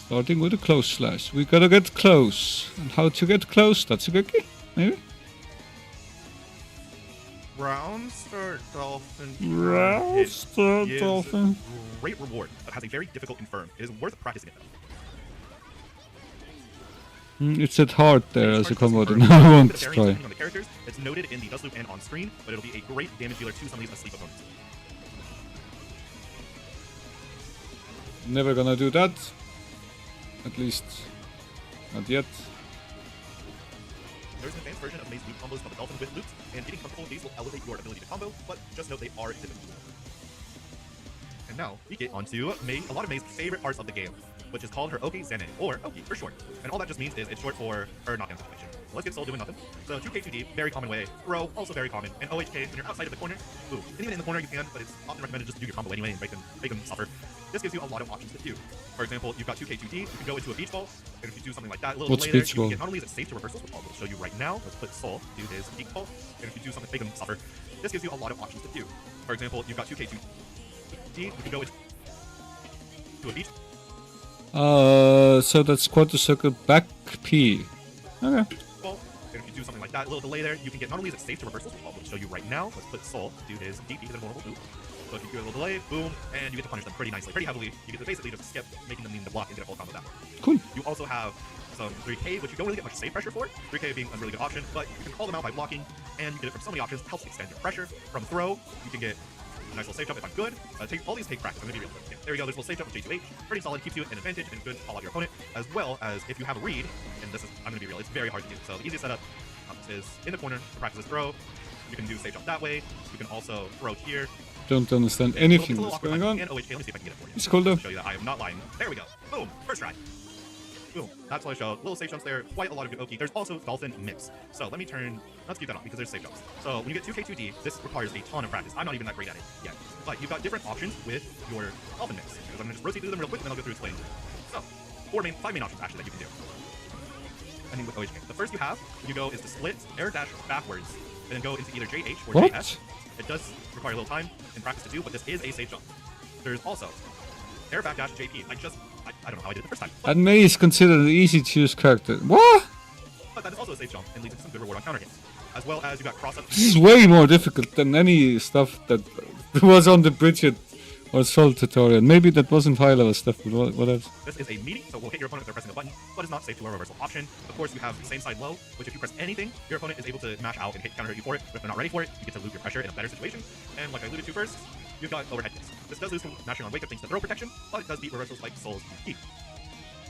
Starting with a close slash. We gotta get close. And how to get close, Tatsugeki? Maybe? Groundstar Dolphin. Groundstar gives Dolphin. Great reward, but has a very difficult confirm. It is worth practicing it though. It said hard there as a combo, Confirm. and I won't Bit of variance try. depending on the characters. It's noted in the dust loop and on screen, but it'll be a great damage dealer to some of these asleep opponents. Never gonna do that. At least, not yet. There's an advanced version of Maze loop combos called the Dolphin with loops, and getting comfortable with these will elevate your ability to combo, but just note they are difficult. And now, we get onto a lot of May's favorite parts of the game, which is called her Oki Zenin, or Oki for short. And all that just means is it's short for her knockdown situation. So let's get Soul doing nothing. So 2K2D, very common way. Throw, also very common. And OHK, when you're outside of the corner, ooh. And even in the corner you can, but it's often recommended just to do your combo anyway and make them suffer. This gives you a lot of options to do. For example, you've got 2K2D, you can go into a beach ball, and if you do something like that, a little What's delay there, beach you can ball? get, not only is it safe to reversals, which I'll show you right now, let's put Soul, do his peak ball, and if you do something, make him suffer. This gives you a lot of options to do. For example, you've got 2K2D, you can go into a beach So that's quarter circle back P. Okay. ball, and if you do something like that, a little delay there, you can get, not only is it safe to reversals, which I'll show you right now, let's put Soul, do his DP, he's invulnerable, boom. So if you do a little delay, boom, and you get to punish them pretty nicely, pretty heavily. You get to basically just skip, making them need to block and get a full combo that way. Cool. You also have some 3K, which you don't really get much save pressure for. 3K being a really good option, but you can call them out by blocking, and you get it from so many options. It helps extend your pressure. From throw, you can get a nice little save jump if I'm good. All these take practice. I'm gonna be real quick. Yeah, there you go. There's a little save jump with J2H. Pretty solid, keeps you an advantage and good to call out your opponent, as well as if you have a read, and this is, I'm gonna be real, it's very hard to do. So the easiest setup is in the corner to practice this throw. You can do save jump that way. You can also throw here. Don't understand It's anything a little that's awkward, going on. and OHK, let me see if I can get it for you. It's cool though. Show you that I am not lying. There we go. Boom. First try. Boom. That's what I showed. Little safe jumps there. Quite a lot of good Oki. There's also Dolphin Mix. So let me turn. Let's keep that on because there's safe jumps. So when you get 2K2D, this requires a ton of practice. I'm not even that great at it yet. But you've got different options with your Dolphin Mix. Because I'm going to just rotate through them real quick and then I'll go through explaining. So, five main options actually that you can do. I mean with OHK. The first you have, you go is to split air dash backwards and then go into either JH or What? JS. It does require a little time and practice to do, but this is a safe jump. There's also air backdash JP. I don't know how I did it the first time. And Mei is considered an easy to use character. What? But that is also a safe jump and leads to some good reward on counter hits. As well as you got cross up. This is way more difficult than any stuff that was on the Bridget or Soul tutorial. Maybe that wasn't high level stuff, but what else? This is a meaty, so we'll hit your opponent if they're pressing a button, but it's not safe to a reversal option. Of course, you have same side low, which if you press anything, your opponent is able to mash out and counter hit you for it. But if they're not ready for it, you get to loop your pressure in a better situation. And like I alluded to first, you've got overhead hits. This does lose from mashing on wake up thanks to throw protection, but it does beat reversals like Soul's DP.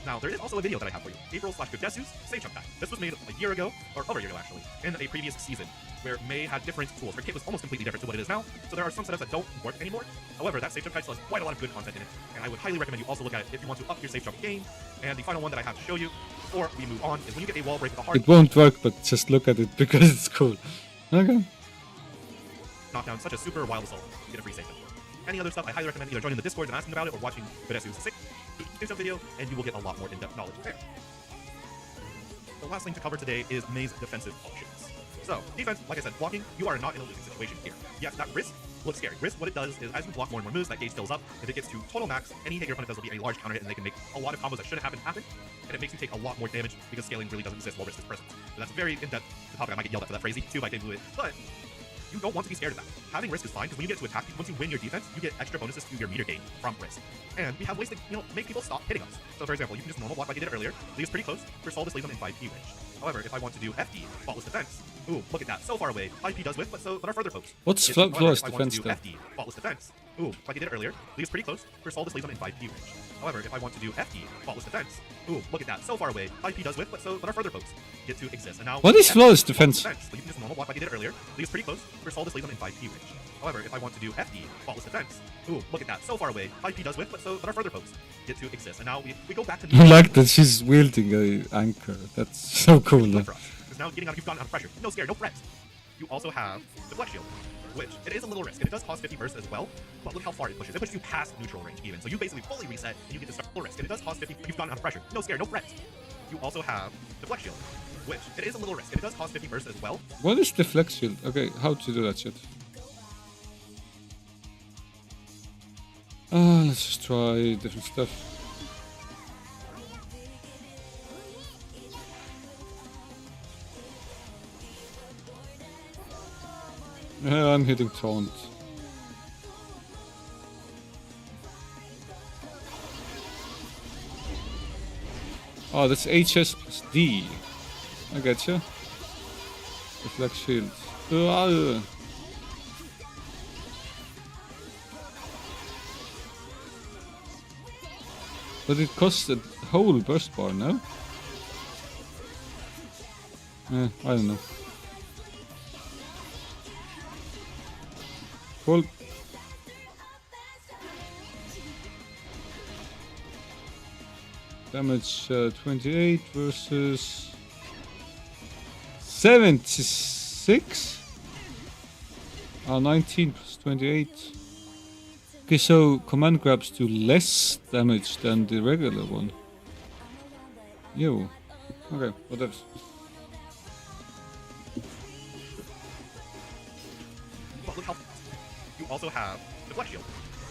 Now, there is also a video that I have for you, April/Godesu's Safe Jump Pack. This was made a year ago, or over a year ago actually, in a previous season, where Mei had different tools. Her kit was almost completely different to what it is now, so there are some setups that don't work anymore. However, that Safe Jump Pack still has quite a lot of good content in it, and I would highly recommend you also look at it if you want to up your Safe Jump game. And the final one that I have to show you, before we move on, is when you get a wall break with a hard It won't work, but just look at it because it's cool. Okay. knockdown, such as Super or Wild Assault, you get a free Safe Jump. Any other stuff, I highly recommend either joining the Discord and asking about it, or watching Godesu's Safe Jump video, and you will get a lot more in-depth knowledge there. The last thing to cover today is Mei's defensive options. So, defense, like I said, blocking, you are not in a losing situation here. Yes, that wrist looks scary. Wrist, what it does is as you block more and more moves, that gauge fills up. If it gets to total max, any hit your opponent does will be a large counter hit, and they can make a lot of combos that shouldn't happen. And it makes you take a lot more damage because scaling really doesn't exist while wrist is present. So that's very in-depth topic. I might get yelled at for that phrase too by Dave Blewett, but you don't want to be scared of that. Having risk is fine, because when you get to attack, once you win your defense, you get extra bonuses to your meter gain from risk. And we have ways to, make people stop hitting us. So for example, you can just normal block like I did earlier, leave us pretty close, for Soul, just leave them in 5p range. However, if I want to do FD, faultless defense, Ooh, look at that. So far away. 5p does whiff, but are further pokes. What's However, flawless if I want defense to do then? FD, faultless defense. Ooh, like I did earlier, leaves pretty close. For Sol, this leaves them in 5p range. However, if I want to do FD, faultless defense. Ooh, look at that. So far away. 5p does whiff, but are further pokes. Get to exist. And now What is FD, flawless faultless defense? Leaving just normal block like I did earlier. Leaves pretty close. For Sol, this leaves them in 5p range. However, if I want to do FD, faultless defense. Ooh, look at that. So far away. 5p does whiff, but are further pokes. Get to exist. And now we go back to I like that she's wielding a anchor. That's so cool. Though. Because now you've gotten out of pressure. No scare, no threats. You also have Deflect Shield, which it is a little risk, and it does cost 50 burst as well, but look how far it pushes. It pushes you past neutral range even, so you basically fully reset, and you get to start full risk, and it does cost 50, you've gotten out of pressure. No scare, no threats. You also have Deflect Shield, which it is a little risk, and it does cost 50 burst as well. What is deflect shield? Okay, how to do that shit? Let's just try different stuff. Yeah, I'm hitting taunt. Oh, that's HS plus D. I getcha. Deflect shield. But it costs a whole burst bar, no? I don't know. Cool. Damage 28 versus 76? 19 plus 28. Okay, so command grabs do less damage than the regular one. Yo. Okay, whatever. But look how you also have Deflect Shield,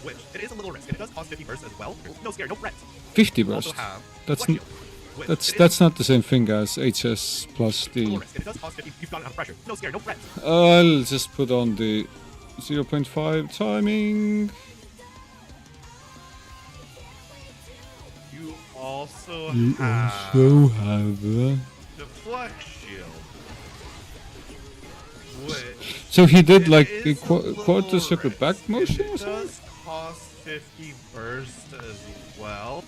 which it is a little risk, and it does cost 50 burst as well. No scare, no threats. 50 You burst. also have That's Deflect Shield, which it is that's not the same thing as HS plus a D. little risk, and it does cost 50, you've gotten out of pressure. No scare, no threats. I'll just put on the 0.5 timing. You also You have also have. Deflect Shield, which So he did it like a is quarter little circle risk, back and motion or it something? does cost 50 burst as well.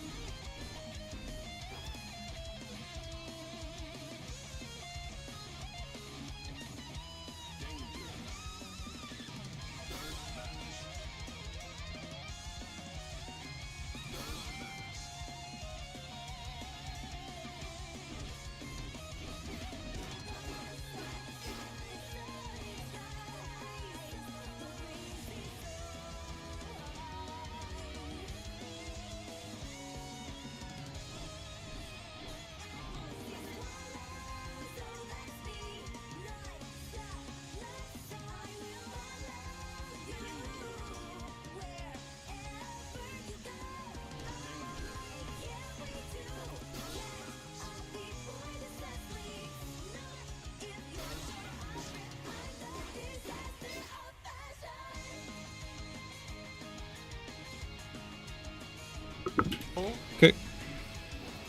Okay.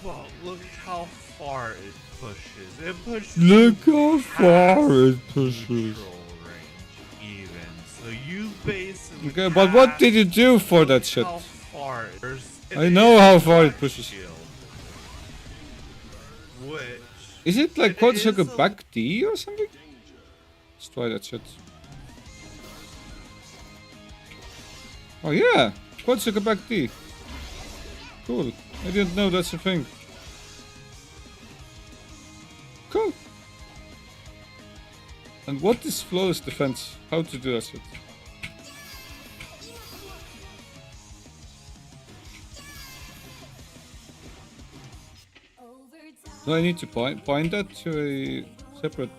Well, look how far it pushes. It pushes. Look how far it past pushes. neutral range even. So you basically. Okay, but what have- did you do for that shit? How far it pushes. I know how far it Deflect pushes. Shield, which Is it like It quarter is circle a- back D or something? Let's try that shit. Oh yeah, quarter circle back D. Cool. I didn't know that's a thing. Cool. And what is flawless defense? How to do that shit? Do I need to bind that to a separate?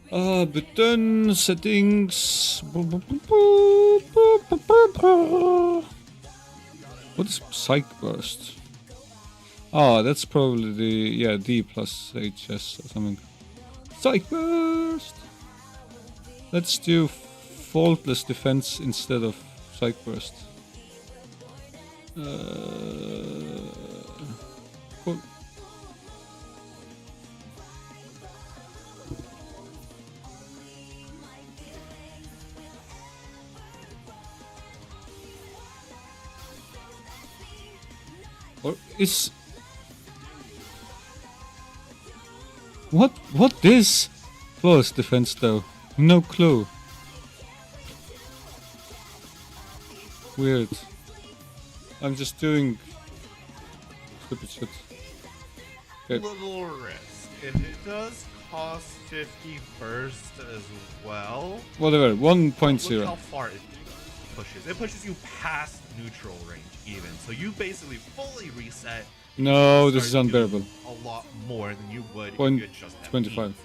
Button settings. What is Psych Burst? That's probably the D plus HS or something. Psych Burst. Let's do faultless defense instead of Psych Burst. Cool. Or is... What is flawless defense though? No clue. Weird. I'm just doing stupid shit. Okay. Little risk, and it does cost 50 first as well. Whatever, Look how 1.0. far it pushes. It pushes you past neutral range even. So you basically fully reset. No, and this is start doing unbearable. A lot more than you would Point if you had just had 25. meat.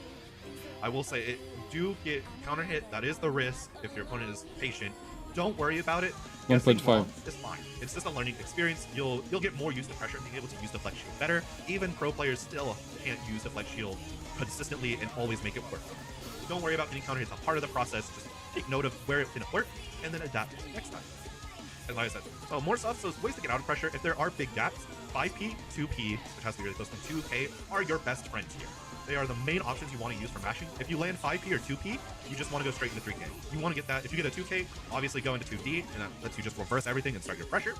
I will say it do get counter hit. That is the risk if your opponent is patient. Don't worry about it. Guessing 1.5. wrong is fine. It's just a learning experience. You'll get more used to pressure and being able to use the flex shield better. Even pro players still can't use the flex shield consistently and always make it work. Don't worry about getting counter hits. It's a part of the process. Just take note of where it didn't work and then adapt next time. And like I said, so more stuff. So ways to get out of pressure. If there are big gaps, 5P, 2P, which has to be really close to 2K, are your best friends here. They are the main options you want to use for mashing. If you land 5P or 2P, you just want to go straight into 3K. You want to get that. If you get a 2K, obviously go into 2D, and that lets you just reverse everything and start your pressure.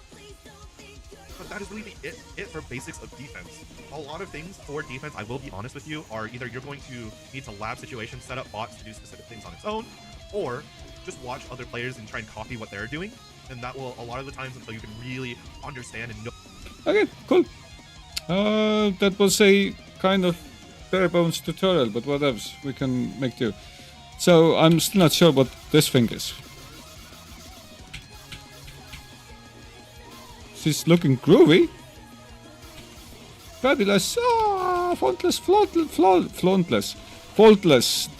But that is really it for basics of defense. A lot of things for defense, I will be honest with you, are either you're going to need to lab situations, set up bots to do specific things on its own, or just watch other players and try and copy what they're doing. And that will, a lot of the times, until you can really understand and know. Okay, cool. That was a kind of bare bones tutorial, but what else? We can make do. So I'm still not sure what this thing is. She's looking groovy. Fabulous. Ah, faultless, faultless,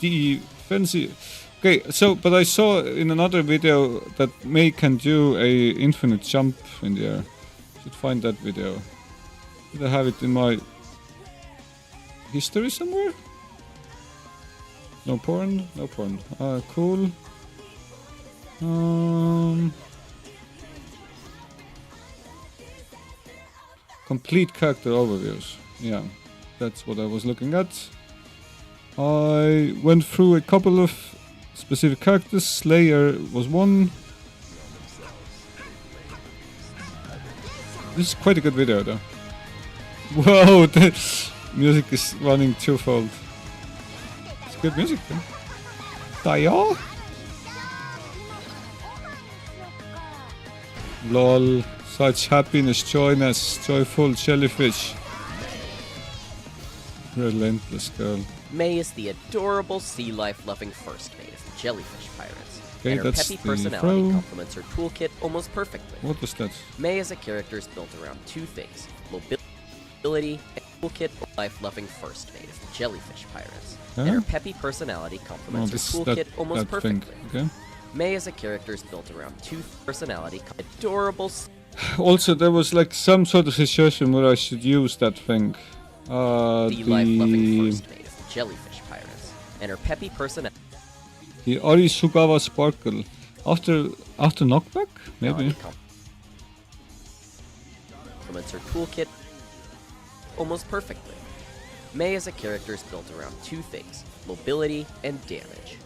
defensive. Okay, so, but I saw in another video that Mei can do a infinite jump in the air. Should find that video. Did I have it in my history somewhere? No porn? No porn. Cool. Complete character overviews. Yeah, that's what I was looking at. I went through a couple of specific characters. Slayer was one. This is quite a good video though. Whoa, the music is running twofold. It's good music though. Daya? Lol, such happiness, joyness, joyful jellyfish. Relentless girl. Mei is the adorable sea life loving first mate of the Jellyfish Pirates. Okay, and her that's peppy the personality throw. complements her toolkit almost perfectly. What was that? Mei as a character is built around two things: mobility and toolkit. Life loving first mate of the Jellyfish Pirates. And her peppy personality Oh, complements this her that, toolkit almost that thing. perfectly. Okay. Mei as a character is built around two personality adorable. Also, there was like some sort of situation where I should use that thing. The life-loving first mate of the Jellyfish Pirates, and her peppy personality The Arisugawa Sparkle. After knockback? Maybe. complements her toolkit almost perfectly. Mei as a character is built around two things: mobility and damage.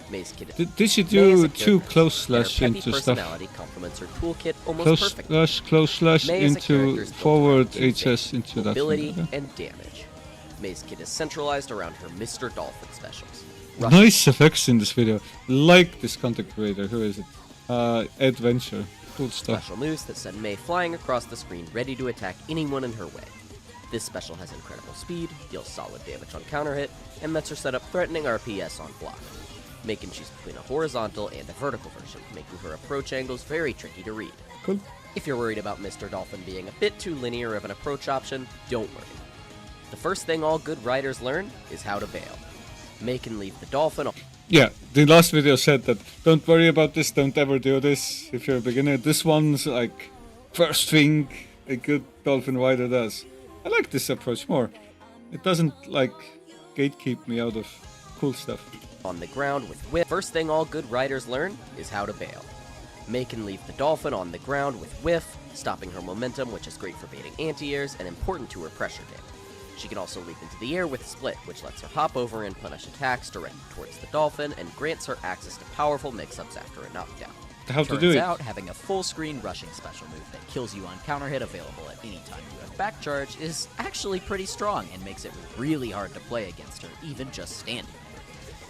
Mei's kit. Did she Mei as do a two character, close and her slash peppy into stuff? personality complements her toolkit almost Close perfectly. slash, close slash Mei as a character into is built forward around two HS things: into that mobility thing. Okay. and damage. Mei's kit is centralized around her Mr. Dolphin specials. Nice effects in this video. Like this content creator. Who is it? Adventure. Cool stuff. Special moves that send Mei flying across the screen, ready to attack anyone in her way. This special has incredible speed, deals solid damage on counter hit, and lets her set up threatening RPS on block, making she's between a horizontal and a vertical version, making her approach angles very tricky to read. Cool. If you're worried about Mr. Dolphin being a bit too linear of an approach option, don't worry. The first thing all good riders learn is how to bail. Mei can leave the Dolphin Yeah, the last video said that don't worry about this, don't ever do this if you're a beginner. This one's like first thing a good dolphin rider does. I like this approach more. It doesn't like gatekeep me out of cool stuff. on the ground with whiff. First thing all good riders learn is how to bail. Mei can leave the Dolphin on the ground with whiff, stopping her momentum, which is great for baiting anti-airs and important to her pressure damage. She can also leap into the air with Split, which lets her hop over and punish attacks directed towards the Dolphin and grants her access to powerful mix-ups after a knockdown. how to Turns do it. out, having a full screen rushing special move that kills you on counter hit available at any time you have back charge is actually pretty strong and makes it really hard to play against her, even just standing.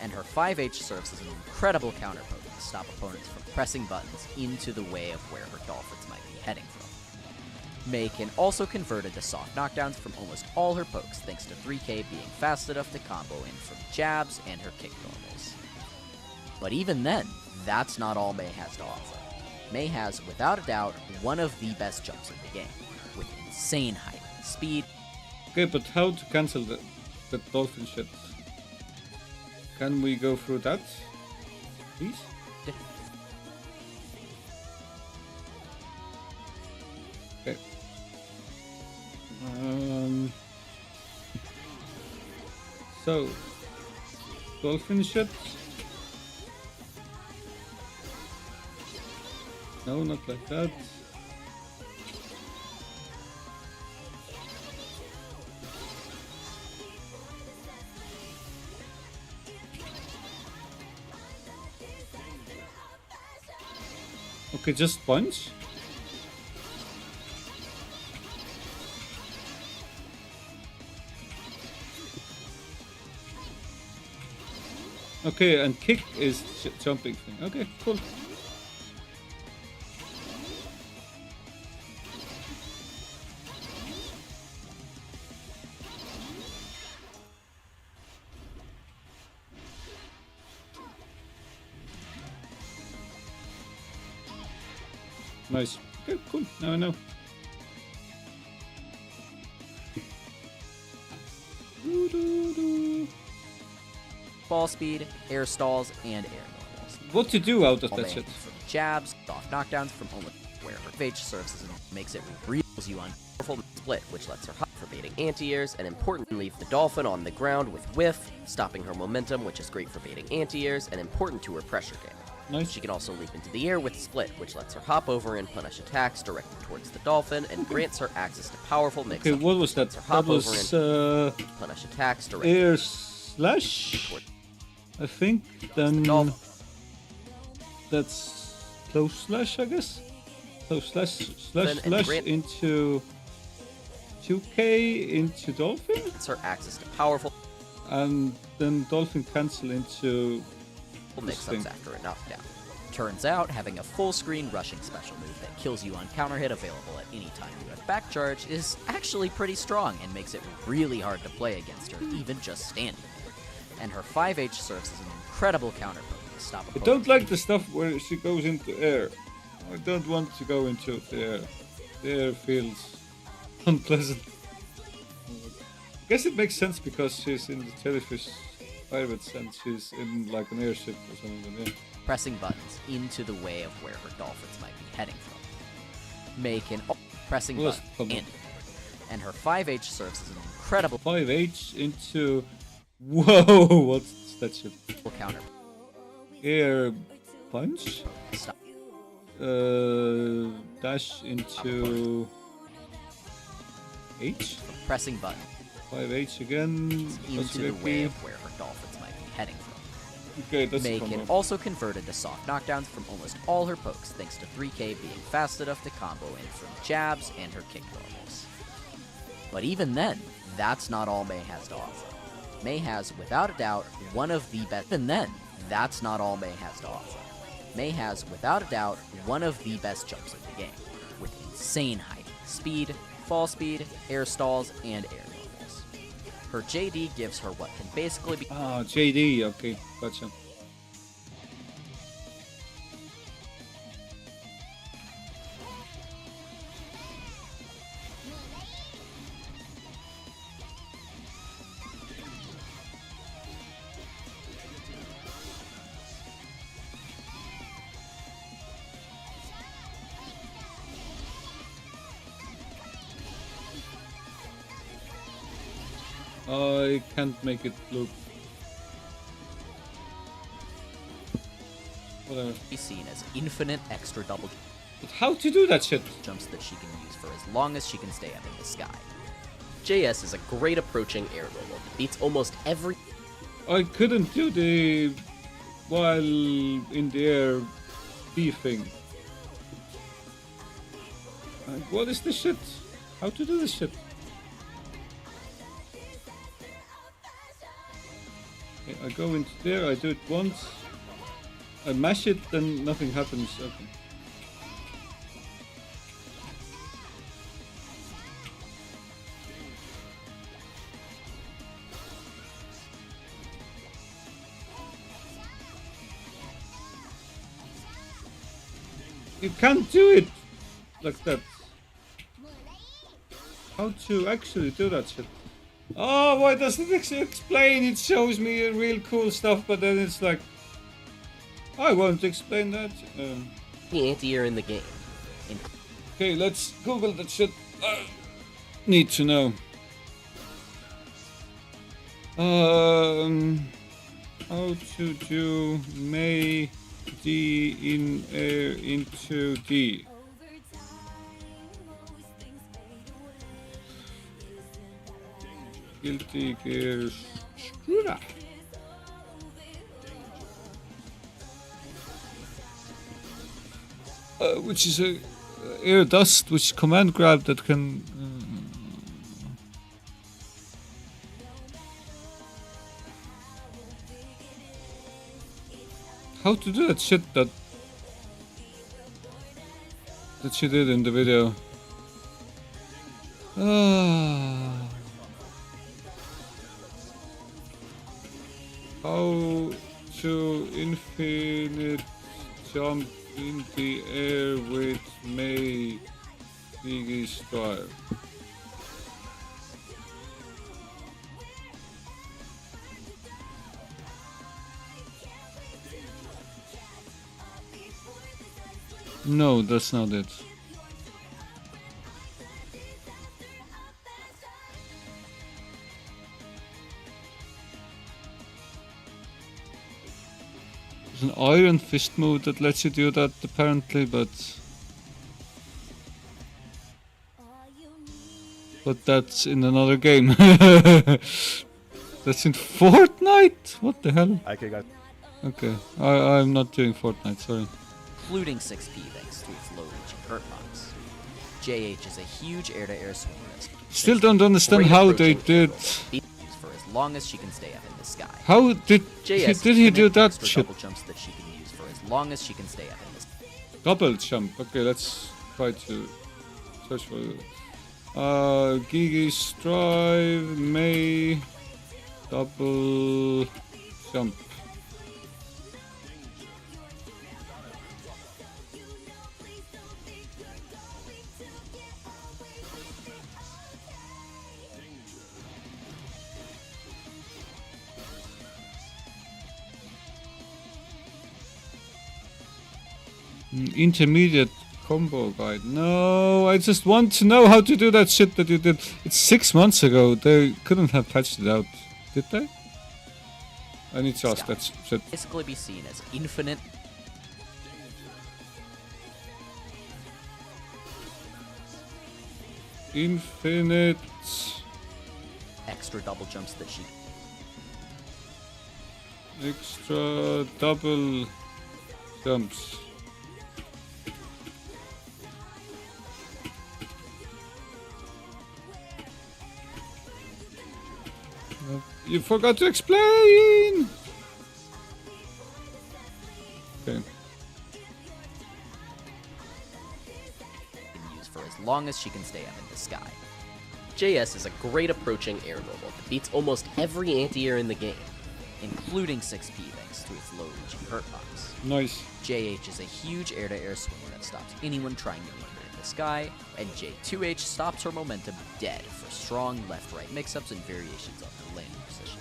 And her 5H serves as an incredible counter poke to stop opponents from pressing buttons into the way of where her dolphins might be heading from. Mei can also convert into soft knockdowns from almost all her pokes thanks to 3K being fast enough to combo in from jabs and her kick normals. But even then, that's not all Mei has to offer. Mei has, without a doubt, one of the best jumps in the game, with insane height, speed. Okay, but how to cancel the dolphin shit? Can we go through that, please? Okay. So, dolphin shit. No, not like that. Okay, just punch. Okay, and kick is jumping thing. Okay, cool. Nice. Okay, cool. Now I know. Ball speed, air stalls, and air normals. What to do out of All that Mei shit? from jabs, soft knockdowns from almost where her H serves as makes it reels you on powerful Split, which lets her hop for baiting anti-airs, and importantly, leave the dolphin on the ground with whiff, stopping her momentum, which is great for baiting anti-airs, and important to her pressure game. Nice. She can also leap into the air with Split, which lets her hop over and punish attacks directed towards the dolphin, and grants her access to powerful mix-up. Okay, what was that? Lets her That hop over was and punish attacks directed air slash. towards I think. the Then dolphin. that's close slash, I guess. So slash and grant- into 2K into dolphin, Grants her access to powerful and then dolphin cancel into mix-ups thing. after a knockdown. Turns out, having a full screen rushing special move that kills you on counter hit available at any time you have back charge is actually pretty strong and makes it really hard to play against her, even just standing there. And her 5H serves as an incredible counter poke to stop I opponents. don't like the stuff where she goes into air. I don't want to go into the air. The air feels unpleasant. I guess it makes sense because she's in the jellyfish pirates and she's in like an airship or something. Yeah. pressing buttons into the way of where her dolphins might be heading from. Mei can pressing Well, that's buttons and her 5H serves as an incredible 5H into. Whoa! What's that shit? counter. Air punch. Stop. Dash into H. Pressing buttons 5H again. into the That's way okay. of where her dolphins might be heading from. Okay, that's Mei a can combo. also convert into soft knockdowns from almost all her pokes thanks to 3K being fast enough to combo in from jabs and her kick normals. But even then, that's not all Mei has to offer. Mei has, without a doubt, one of the best. Even then, that's not all Mei has to offer. Mei has, without a doubt, one of the best jumps in the game, with insane height, speed, fall speed, air stalls, and air normals. Her JD gives her what can basically be Ah, JD. Okay, gotcha. I can't make it look. Whatever. seen as infinite extra double But how to do that shit? jumps that she can use for as long as she can stay up in the sky. JS is a great approaching air normal that beats almost every I couldn't do the while in the air B thing. What is this shit? How to do this shit? Okay, I go into there, I do it once. I mash it, then nothing happens. Okay. You can't do it like that. How to actually do that shit? Oh, why doesn't it explain? It shows me real cool stuff, but then it's like, I won't explain that. The anti-air in the game. Okay, let's Google that shit. Need to know. How to do May D in air into D. Guilty Gear Screwda. Which is a air dust, which command grab that can. How to do that shit that she did in the video. How to infinite jump in the air with May Biggie Strive. No, that's not it. There's an Iron Fist move that lets you do that apparently, but that's in another game. That's in Fortnite? What the hell? Okay, guys. Okay, I'm not doing Fortnite, sorry. Including 6P thanks to its low-reaching hurt box. JH is a huge air-to-air swing risk. Still don't understand how they did. For as long as she can stay up in the sky. How did JS he do that extra shit? double jumps that she can use for as long as she can stay up in the sky. Double jump. Okay, let's try to search for it. Gigi Strive, May, double jump. Intermediate combo guide. No, I just want to know how to do that shit that you did. It's 6 months ago. They couldn't have patched it out, did they? I need to ask that shit. Basically be seen as infinite. Infinite. Extra double jumps that she. Extra double jumps. You forgot to explain! Okay. Can use for as long as she can stay up in the sky. JS is a great approaching air mobile that beats almost every anti-air in the game. Including 6P thanks to its low-reaching hurt box. Nice. JH is a huge air-to-air swing that stops anyone trying to meet her in the sky, and J2H stops her momentum dead for strong left-right mix-ups and variations of her landing position.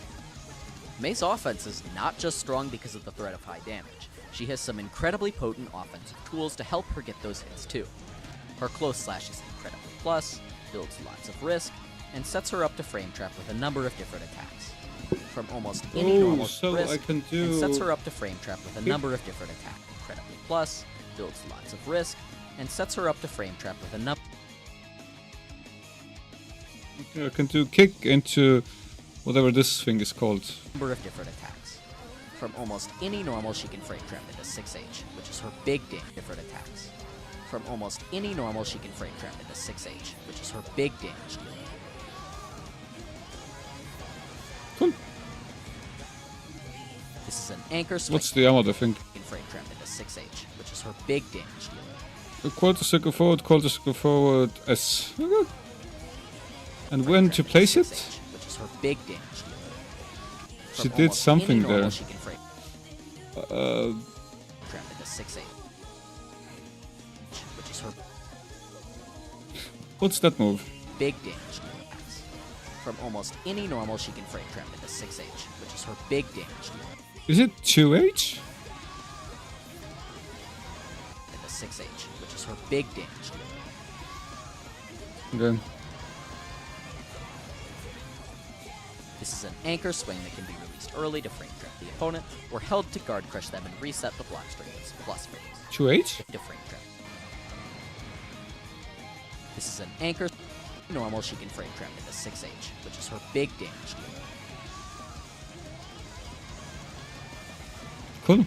May's offense is not just strong because of the threat of high damage. She has some incredibly potent offensive tools to help her get those hits too. Her close slash is incredibly plus, builds lots of risk, and sets her up to frame trap with a number of different attacks. From almost any normal so risk, I can do... and sets her up to frame trap with a number of different attacks. Incredibly plus, builds lots of risk, and sets her up to frame trap with a number. I can do kick into whatever this thing is called. Number of different attacks. From almost any normal, she can frame trap into 6H, which is her big damage different attacks. From almost any normal, she can frame trap into 6H, which is her big damage dealer. Cool. This is an anchor swing. What's the Yamada thing? Can frame trap into 6H, which is her big damage dealer. A quarter circle forward, S. Okay. And when to place it? 6H, which is her big damage dealer. She From did almost something any normal, there. She can frame trap into 6H, which is her What's that move? big damage dealer. From almost any normal, she can frame trap into 6H, which is her big damage dealer. Is it 2H? Into 6H, which is her big damage dealer. Okay. This is an anchor swing that can be released early to frame trap the opponent, or held to guard crush them and reset the block strings plus phase 2H? to frame trap. This is an anchor normal she can frame trap into 6H, which is her big damage dealer. Cool.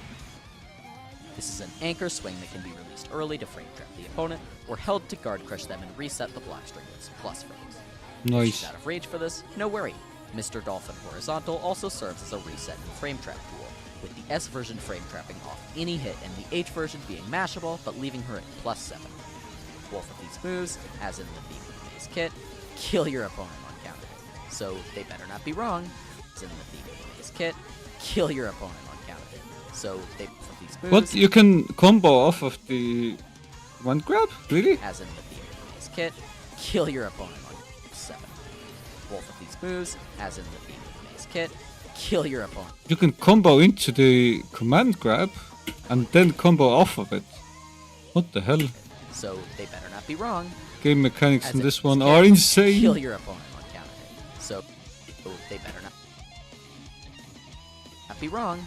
This is an anchor swing that can be released early to frame trap the opponent, or held to guard crush them and reset the block strings plus phase. If Nice. she's out of rage for this, no worry. Mr. Dolphin Horizontal also serves as a reset and frame trap tool, with the S version frame trapping off any hit and the H version being mashable but leaving her at +7. Both of these moves, as in the Thief of Maze kit, kill your opponent on counter. So they better not be wrong. As in the Thief of Maze kit, kill your opponent on counter. So they both of these moves, What? You can combo off of the one grab? Really? as in the Thief of Maze kit, kill your opponent on 7. Both of these moves, as in the Thief of Maze kit, kill your opponent. You can combo into the command grab and then combo off of it. What the hell? So they better not be wrong. Game mechanics As in in this this one kit, are insane. Kill your opponent on counter hit. So they better not be wrong.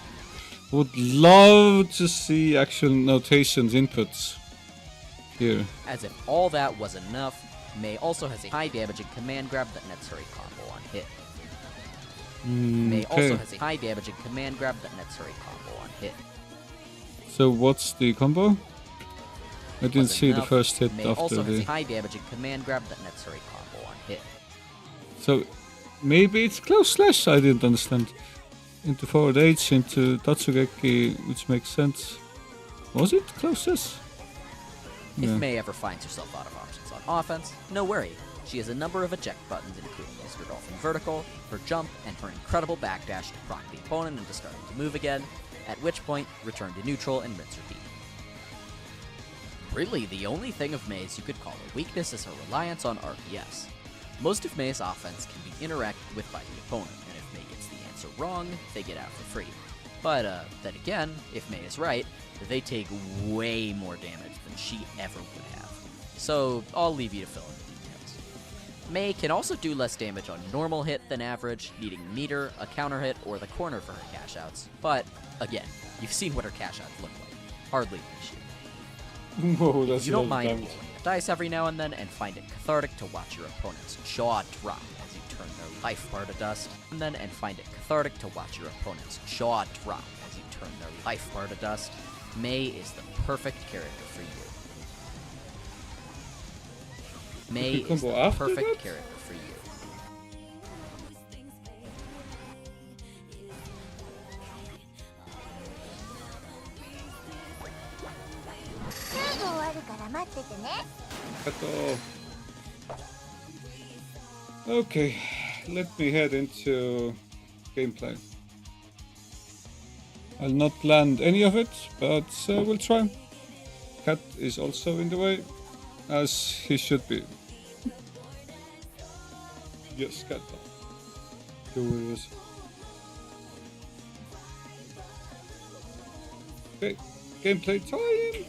Would love to see actual notations inputs here. As if all that was enough, May also has a high damaging command grab that nets her a combo on hit. May also Okay. has a high damaging command grab that nets her a combo on hit. So what's the combo? I didn't Was see the enough, first hit May after also has a the. high damaging command grab that nets her a combo on hit. So maybe it's close slash. I didn't understand. Into forward H, into Tatsugeki, which makes sense. Was it close slash? If Yeah. May ever finds herself out of options on offense, no worry. She has a number of eject buttons, including Mr. Dolphin Vertical, her jump, and her incredible backdash to proc the opponent into starting to move again, at which point, return to neutral and rinse repeat. Really, the only thing of May's you could call a weakness is her reliance on RPS. Most of May's offense can be interacted with by the opponent, and if May gets the answer wrong, they get out for free. But, then again, if May is right, they take way more damage than she ever would have. So, I'll leave you to fill in the details. May can also do less damage on normal hit than average, needing meter, a counter hit, or the corner for her cash outs. But, again, you've seen what her cash outs look like. Hardly an issue. Whoa, that's You don't mind rolling a dice every now and then and find it cathartic to watch your opponent's jaw drop as you turn their life bar to dust. And find it cathartic to watch your opponent's jaw drop as you turn their life bar to dust. May is the perfect character for you. May you is combo the after perfect that? character for you. Okay, let me head into gameplay. I'll not land any of it, but we'll try. Cat is also in the way, as he should be. Yes, Cat. Curious. Okay, gameplay time!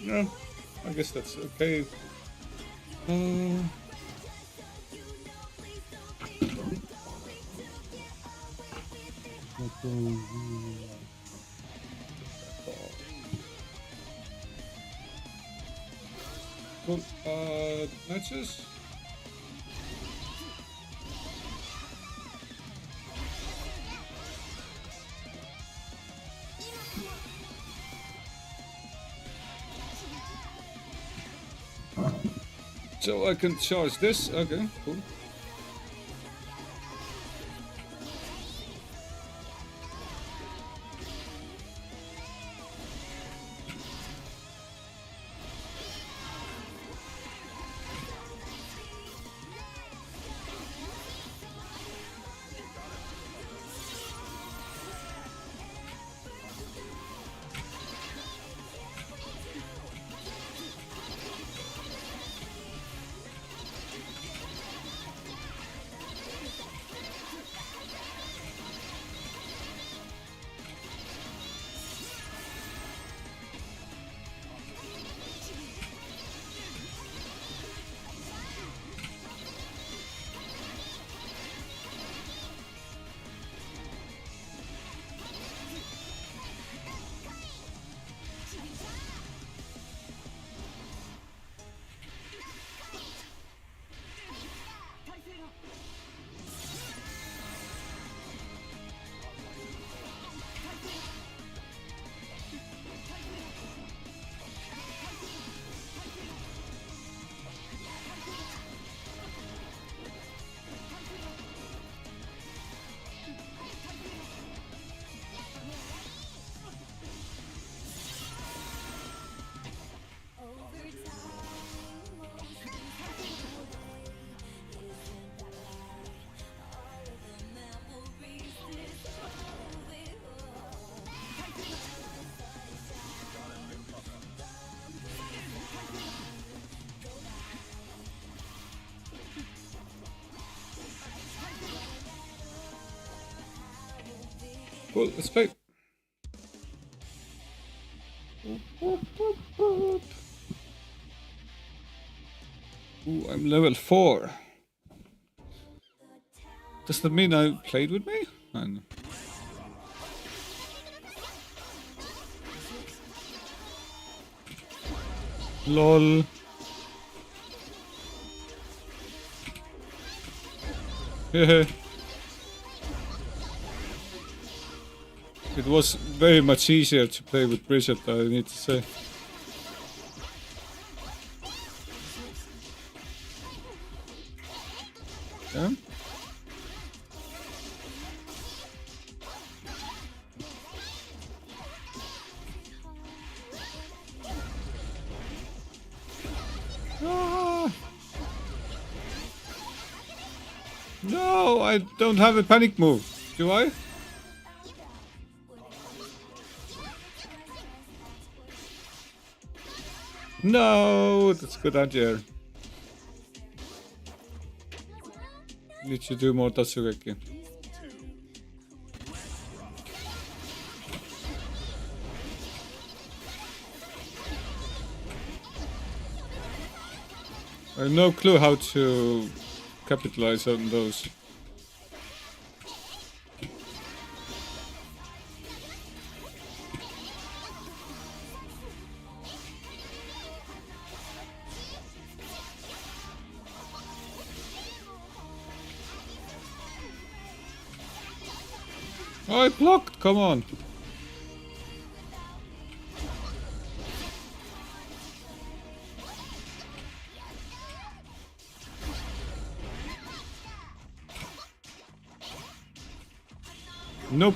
Yeah, I guess that's okay. Cool. Matches. So I can charge this. Okay, cool. Cool, let's play. Ooh, I'm level 4. Does that mean I played with me? And lol. Hehe. It was very much easier to play with Bridget, I need to say. Yeah? Ah. No, I don't have a panic move, do I? No, that's good idea. Need to do more Tatsugeki. I have no clue how to capitalize on those. Oh, I blocked, come on. Nope.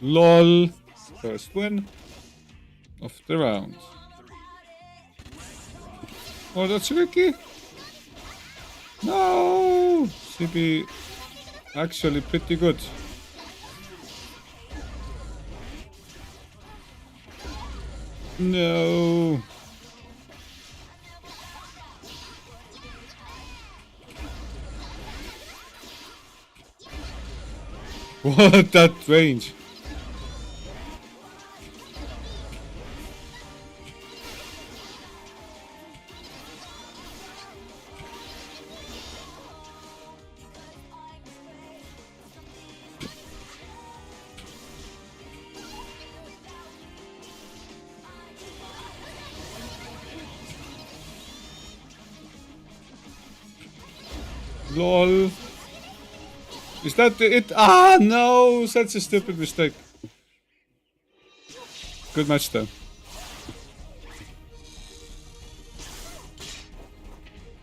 LOL. First win of the round. Oh, that's Ricky. No! CP actually pretty good. No. What, that range? LOL. Is that it? Ah, no! Such a stupid mistake. Good match though.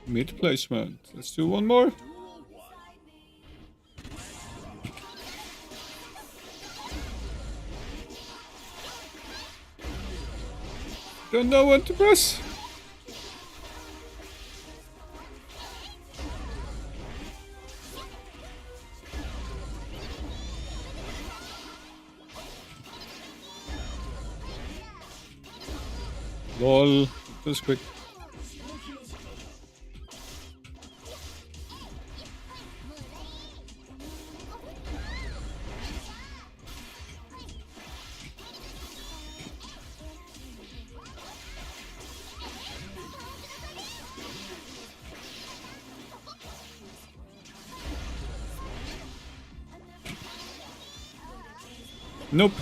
Mid placement. Let's do one more. Don't know what to press. LOL, that was quick. Nope.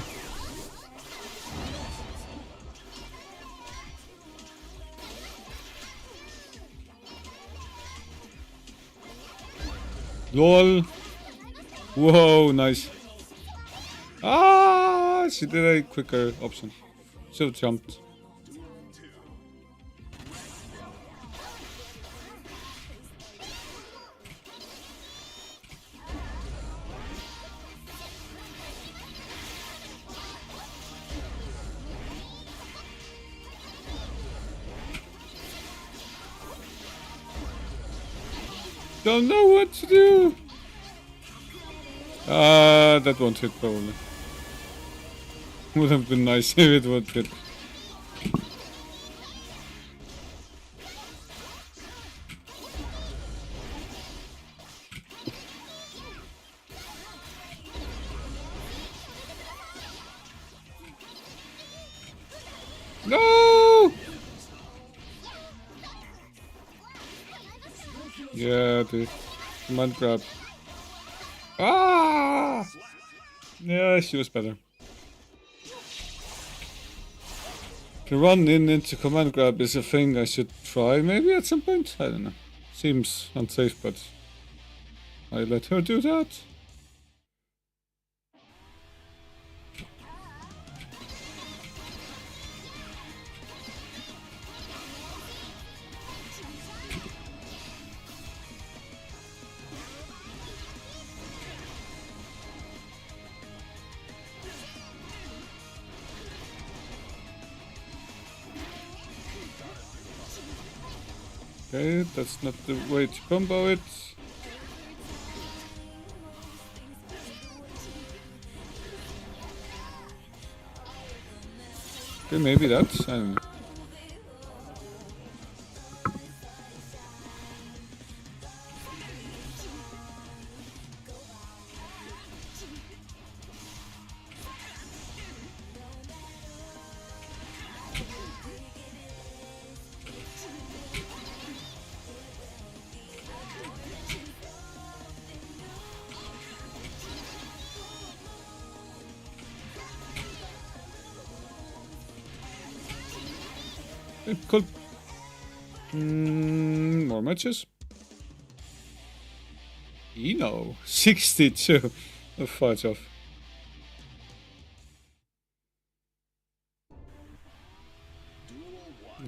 LOL. Whoa, nice. Ah, she did a quicker option. Should have jumped. Don't know what to do. That won't hit probably. Would have been nice if it would hit. No! Yeah, dude. Command grab. Ah! Yeah, she was better. To run into command grab is a thing I should try maybe at some point. I don't know. Seems unsafe, but I let her do that. Okay, that's not the way to combo it. Okay, maybe that. I don't know. Cool. More matches. Eno 62. Oh, fudge off.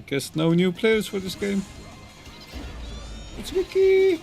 Guess no new players for this game. It's Ricky.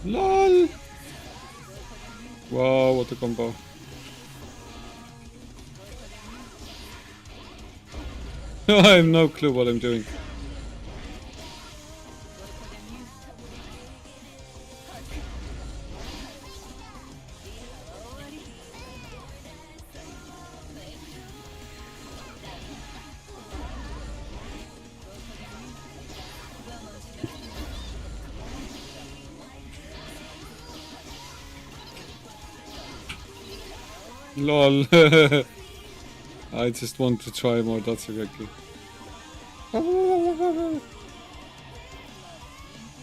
LOL. Wow, what a combo. I have no clue what I'm doing. LOL. I just want to try more Datsugeki.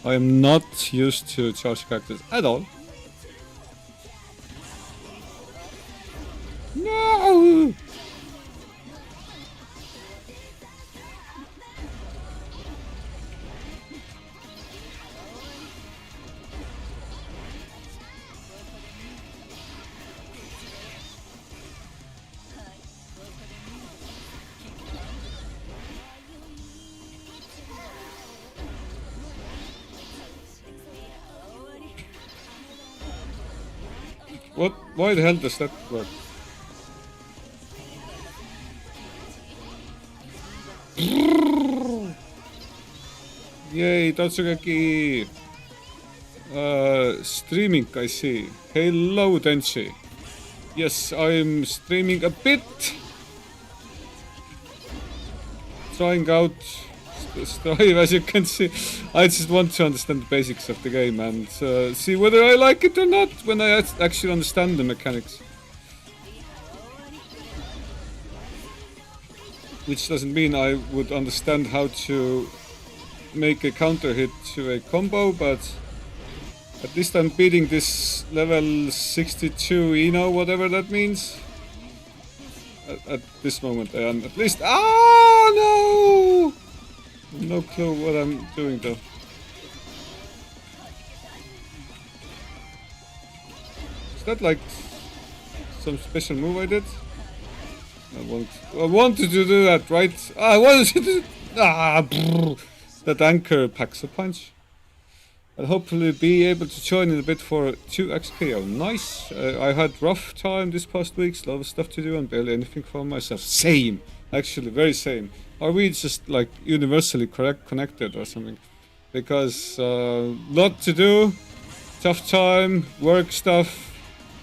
I am not used to charge characters at all. No! What? Why the hell does that work? Yay, Tatsugeki! Streaming, I see. Hello, Denshi. Yes, I'm streaming a bit. Trying out Strive, as you can see. I just want to understand the basics of the game and see whether I like it or not when I actually understand the mechanics. Which doesn't mean I would understand how to make a counter hit to a combo, but at least I'm beating this level 62 Eno, whatever that means. At this moment I am at least. Ah, no! No clue what I'm doing though. Is that like some special move I did? I wanted to do that, right? I wanted to do that anchor packs a punch. I'll hopefully be able to join in a bit for 2xKO. Nice. I had rough time this past week, a lot of stuff to do and barely anything for myself. Same. Actually, very same. Are we just like universally connected or something? Because lot to do, tough time, work stuff,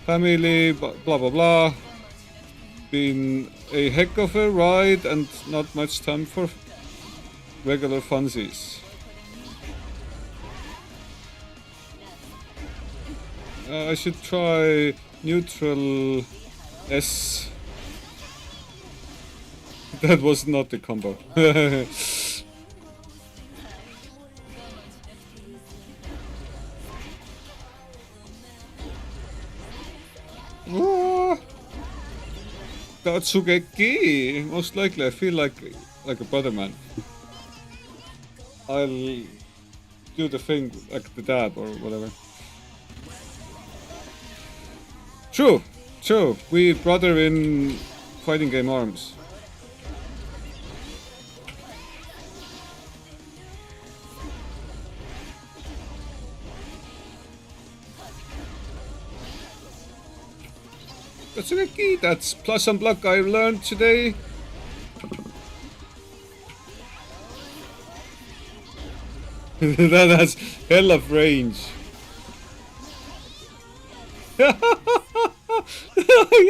family, blah blah blah. Been a heck of a ride and not much time for regular funsies. I should try neutral S. That was not the combo. Tatsugeki! Most likely, I feel like a brother man. I'll do the thing like the dab or whatever. True, true. We brother in fighting game arms. Tatsugeki, that's plus some block I learned today. That has hell of range. I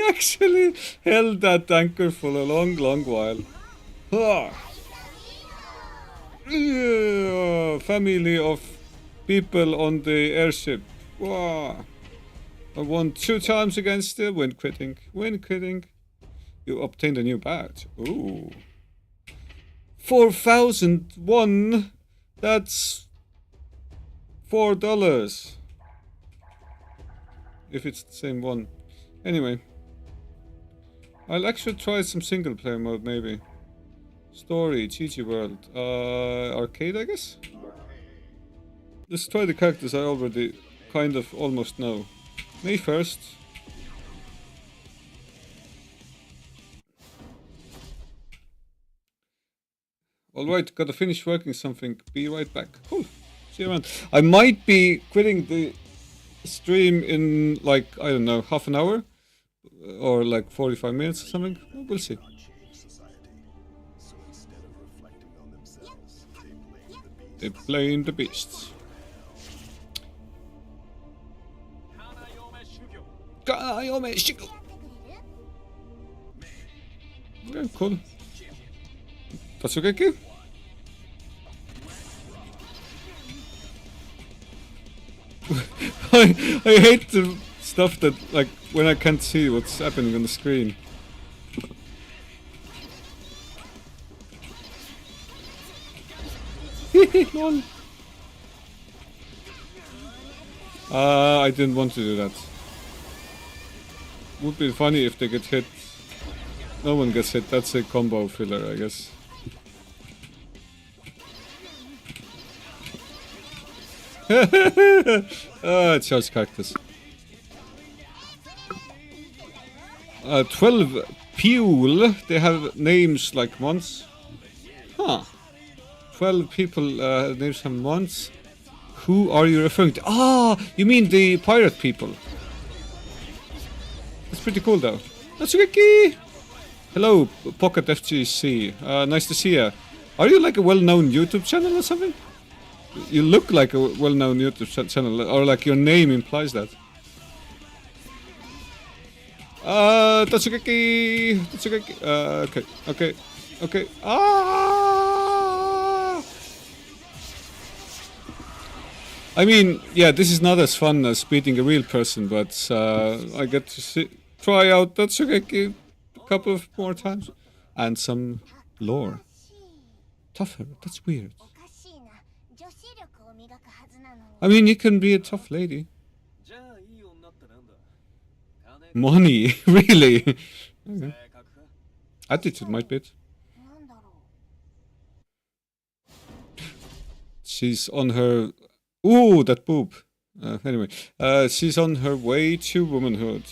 actually held that anchor for a long while. Family of people on the airship. Wow. I won 2 times against the win quitting. You obtained a new badge. Ooh. 4,001. That's $4. If it's the same one. Anyway. I'll actually try some single player mode maybe. Story, GG World. Arcade, I guess? Let's try the characters I already kind of almost know. May 1st. Alright, gotta finish working something. Be right back. Cool. See you around. I might be quitting the stream in like, I don't know, half an hour or like 45 minutes or something. We'll see. They blame the beasts. Kanayome Shiku. Okay, cool. Tatsugeki? I hate the stuff that, like, when I can't see what's happening on the screen. Lol. I didn't want to do that. Would be funny if they get hit. No one gets hit, that's a combo filler, I guess. Charge cactus. 12 Pule, they have names like months. Huh. 12 people names have months. Who are you referring to? Ah, you mean the pirate people. That's pretty cool though. Tatsugeki! Hello, Pocket FGC. Nice to see you. Are you like a well-known YouTube channel or something? You look like a well-known YouTube channel, or like your name implies that. Tatsugeki! Tatsugeki! Okay. Ah! I mean, yeah, this is not as fun as beating a real person, but I get to try out Tatsugeki a couple of more times. And some lore. Tougher, that's weird. I mean, you can be a tough lady. Money, really? Okay. Attitude might be it. She's on her... Ooh, that boob. Anyway, she's on her way to womanhood.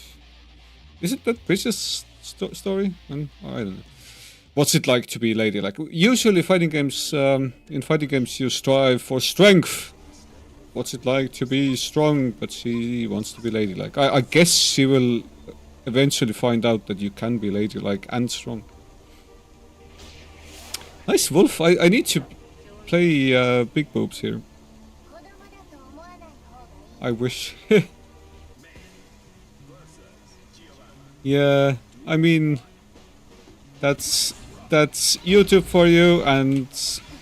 Is it that Princess story? I don't know. What's it like to be ladylike? Usually fighting games, in fighting games you strive for strength. What's it like to be strong, but she wants to be ladylike? I guess she will eventually find out that you can be ladylike and strong. Nice wolf. I need to play big boobs here. I wish. Yeah, I mean, that's YouTube for you, and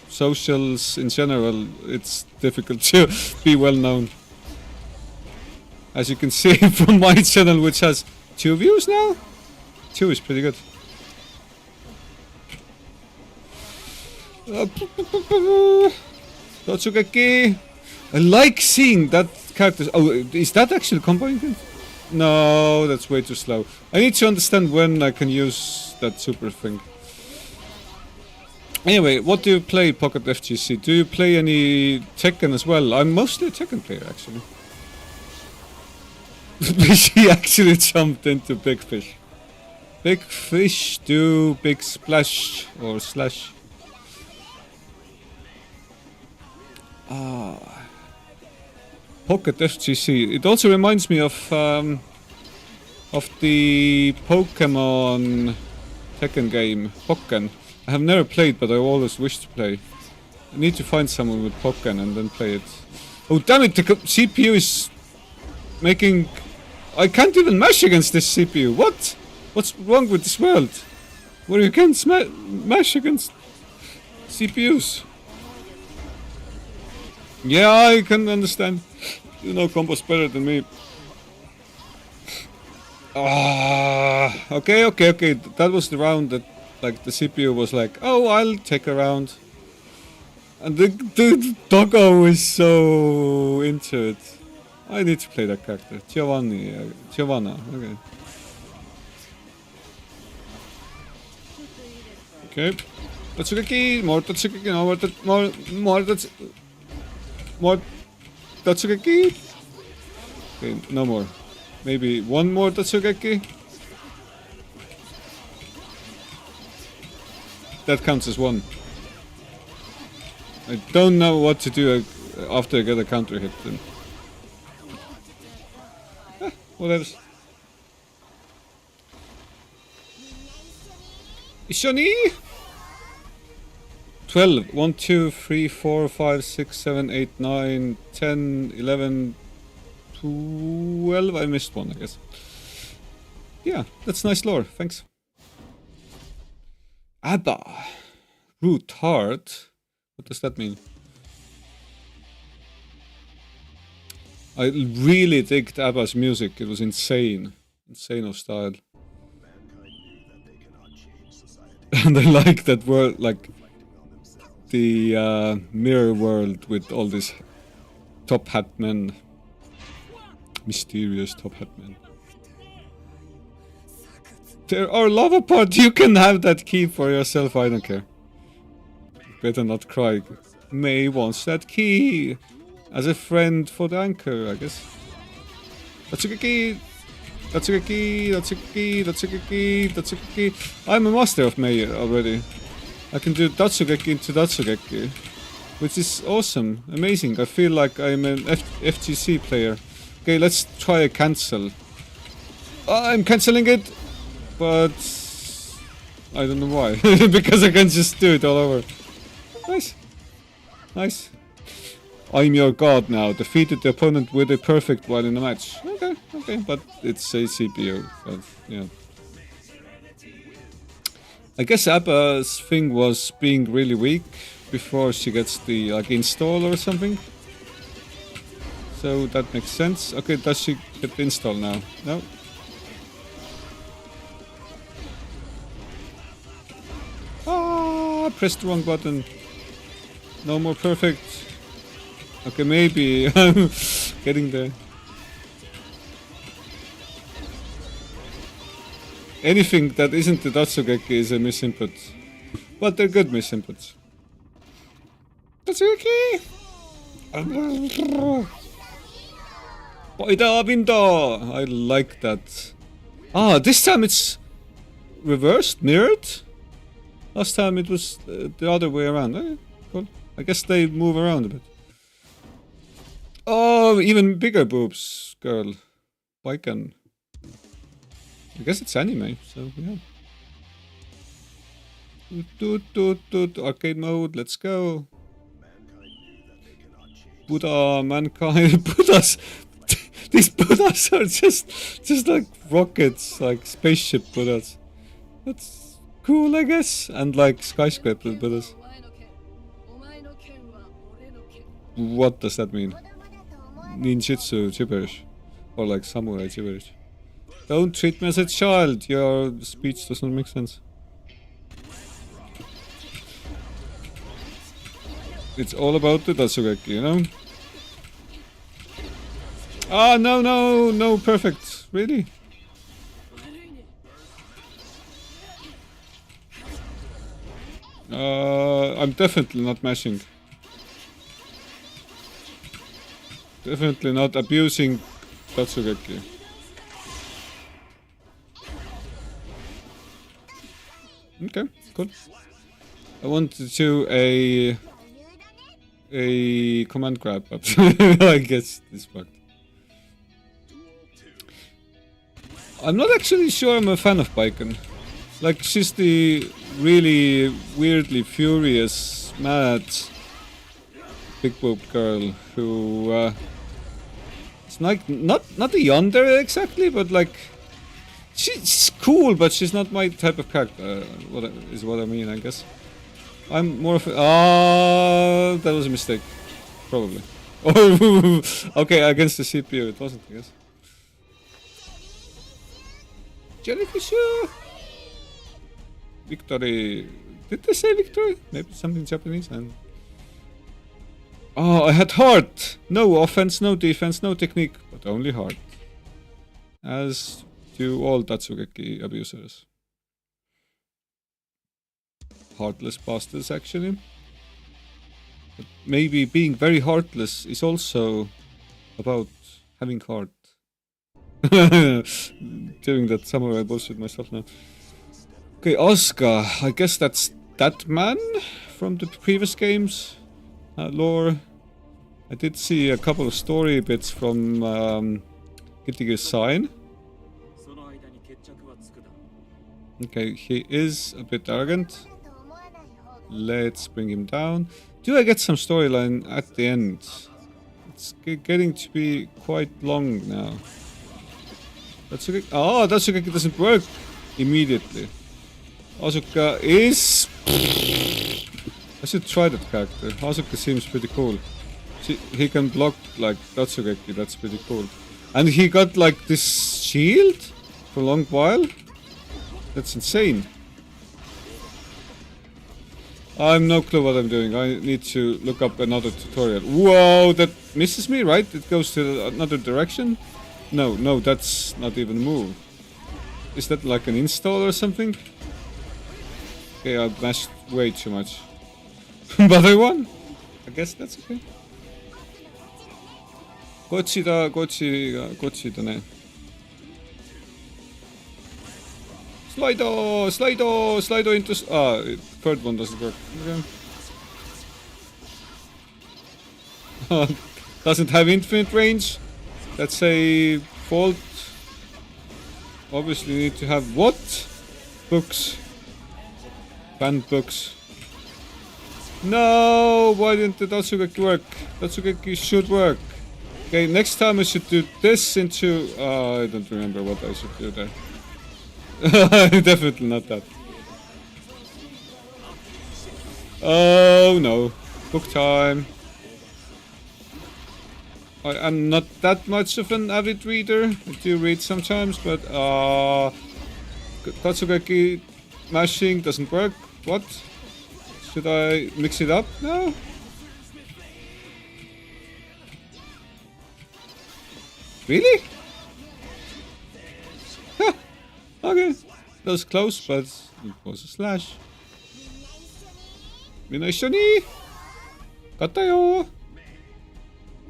socials in general. It's difficult to be well known. As you can see from my channel, which has 2 views now. 2 is pretty good. Tatsugeki. I like seeing that character. Oh, is that actually combined? No, that's way too slow. I need to understand when I can use that super thing. Anyway, what do you play, Pocket FGC? Do you play any Tekken as well? I'm mostly a Tekken player, actually. She actually jumped into Big Fish. Big Fish do Big Splash or Slash. Pocket FGC. It also reminds me of the Pokemon Tekken game, Pokken. I have never played, but I always wished to play. I need to find someone with Pokken and then play it. Oh damn it! The CPU is making. I can't even mash against this CPU. What? What's wrong with this world? Where you can't mash against CPUs? Yeah, I can understand. You know combos better than me. Okay. That was the round that, like, the CPU was like, oh, I'll take a round. And the doggo is so into it. I need to play that character. Giovanna, okay. Okay. Tatsugeki, more Tatsugeki, no, more Tatsugeki. Okay, no more. Maybe one more Tatsugeki. That counts as one. I don't know what to do after I get a counter hit then. Whatever. Ishoni! 12. 1, 2, 3, 4, 5, 6, 7, 8, 9, 10, 11, 12. I missed one, I guess. Yeah, that's nice lore. Thanks. ABBA. Root Heart. What does that mean? I really digged ABBA's music. It was insane. Insane of style. And I like that world, like the mirror world with all these top hat men. Mysterious top hat men. There are lava pods. You can have that key for yourself. I don't care. Better not cry. May wants that key as a friend for the anchor, I guess. Tatsugeki, Tatsugeki, Tatsugeki, Tatsugeki, Tatsugeki. I'm a master of May already. I can do Tatsugeki into Tatsugeki, which is awesome, amazing. I feel like I'm an FGC player. Okay, let's try a cancel. I'm cancelling it, but I don't know why. Because I can just do it all over. Nice. Nice. I'm your god now. Defeated the opponent with a perfect while in the match. Okay, okay, but it's a CPU. But, yeah. I guess ABBA's thing was being really weak before she gets the like install or something. So that makes sense. Okay, does she get the install now? No. Ah, I pressed the wrong button. No more perfect. Okay, maybe I'm getting there. Anything that isn't the Tatsugeki is a misinput. But they're good misinputs. Tatsugeki! Poida window! I like that. Ah, this time it's reversed, mirrored? Last time it was the other way around. Okay, cool. I guess they move around a bit. Oh, even bigger boobs, girl. Baiken. I guess it's anime, so yeah. Arcade mode, let's go. Buddha, mankind, Buddhas. These Buddhas are just like rockets, like spaceship Buddhas. That's cool, I guess. And like skyscraper Buddhas. What does that mean? Ninjutsu gibberish. Or like samurai gibberish. Don't treat me as a child. Your speech does not make sense. It's all about the Tatsugeki, you know? Ah, no, no, no, perfect. Really? I'm definitely not mashing. Definitely not abusing Tatsugeki. Okay, cool. I want to do a command grab up. I guess this fucked. I'm not actually sure I'm a fan of Baiken. Like, she's the really weirdly furious, mad big boob girl who it's like not a yandere exactly, but like she's cool, but she's not my type of character. What I mean, I guess. I'm more of a... that was a mistake. Probably. Okay, against the CPU it wasn't, I guess. Jellyfish! Victory. Did they say victory? Maybe something Japanese and... Oh, I had heart! No offense, no defense, no technique, but only heart. As do all Tatsugeki abusers. Heartless bastards, actually. But maybe being very heartless is also about having heart. Doing that samurai bullshit myself now. Okay, Asuka. I guess that's that man from the previous games. Lore. I did see a couple of story bits from Guilty Gear Sign. Okay, he is a bit arrogant. Let's bring him down. Do I get some storyline at the end? It's getting to be quite long now. Datsugeki doesn't work immediately. Asuka is... I should try that character. Asuka seems pretty cool. He can block like Datsugeki, that's pretty cool. And he got like this shield for a long while. That's insane. I have no clue what I'm doing. I need to look up another tutorial. Whoa, that misses me, right? It goes to another direction? No, that's not even a move. Is that like an install or something? Okay, I mashed way too much. But I won. I guess that's okay. Gochida ne. Slido into... third one doesn't work. Okay. Doesn't have infinite range. That's a fault. Obviously need to have what? Books. Banned books. No! Why didn't the Datsugeki work? Datsugeki should work. Okay, next time I should do this into... I don't remember what I should do there. Definitely not that. Oh no. Book time. I'm not that much of an avid reader. I do read sometimes, but Datsugeki mashing doesn't work. What? Should I mix it up? No? Really? Huh. Okay. That was close, but it was a slash. Mina ishoni! Katayo!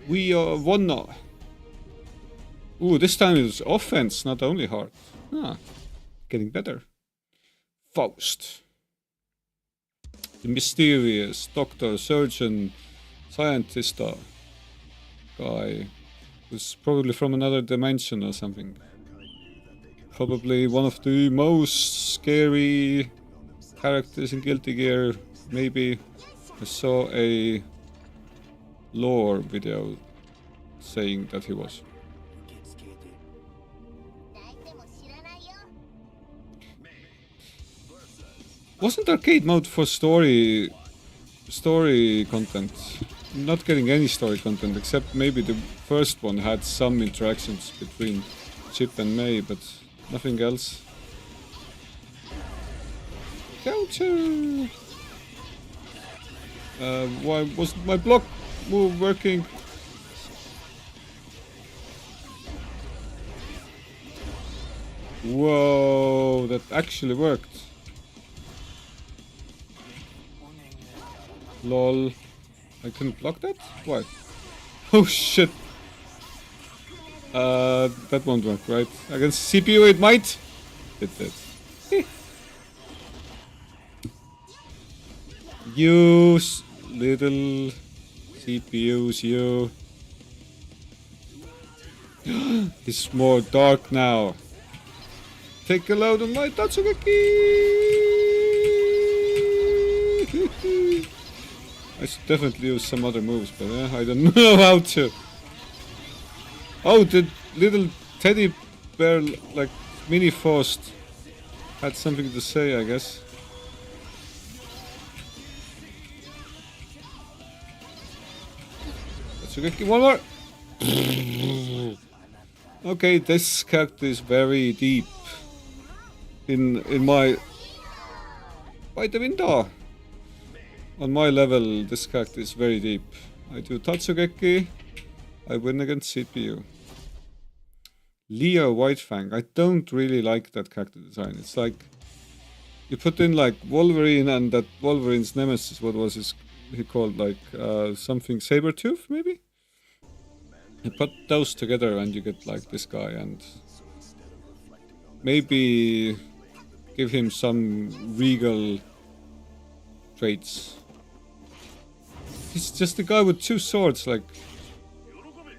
We won now. Ooh, this time it was offense, not only hard. Getting better. Faust. The mysterious doctor, surgeon, scientist guy. Who's probably from another dimension or something. Probably one of the most scary characters in Guilty Gear. Maybe. I saw a lore video saying that he was. Wasn't arcade mode for story content? Not getting any story content, except maybe the first one had some interactions between Chip and May, but nothing else. Counter! Why was my block move working? Whoa, that actually worked. Lol. I couldn't block that? Why? Oh shit. That won't work, right? Against CPU it might? It did. You little CPUs, you. It's more dark now. Take a load on my Datsugeki! I should definitely use some other moves, but I don't know how to. Oh, the little teddy bear, like, mini Faust had something to say, I guess. Datsugeki, one more! Okay, this character is very deep. In my... By the window! On my level, this character is very deep. I do Datsugeki, I win against CPU. Leo Whitefang, I don't really like that character design. It's like, you put in like Wolverine and that Wolverine's nemesis, what was he called, like something Sabretooth maybe? You put those together and you get like this guy, and maybe give him some regal traits. He's just a guy with two swords, like,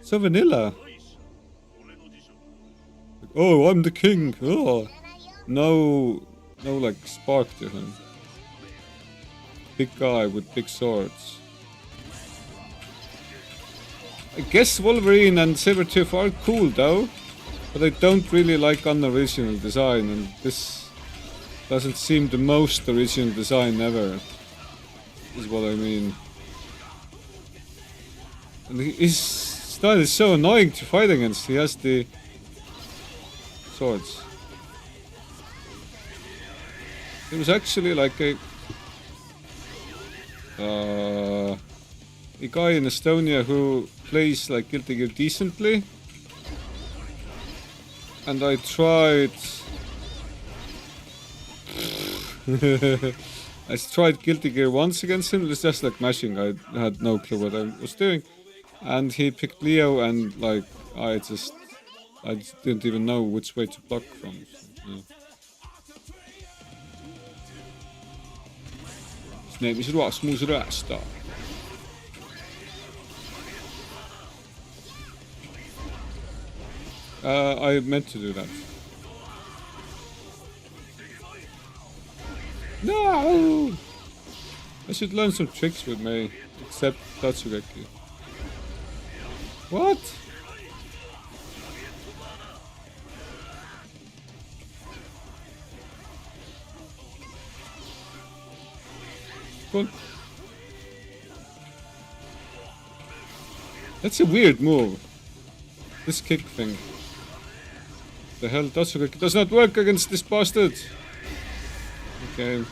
so vanilla. oh, I'm the king. Oh, no, like spark to him. Big guy with big swords. I guess Wolverine and Sabretooth are cool though, but I don't really like unoriginal design, and this doesn't seem the most original design ever, is what I mean. And his style is so annoying to fight against. He has the swords. It was actually like a guy in Estonia who plays like Guilty Gear decently, and I tried I tried Guilty Gear once against him. It was just like mashing. I had no clue what I was doing, and he picked Leo, and like I just didn't even know which way to block from. So, yeah. His name is Rasmus Rasta. I meant to do that. No! I should learn some tricks with Mei, except Tatsugeki. What? Cool. That's a weird move. This kick thing. The hell, Tatsugeki does not work against this bastard. Okay.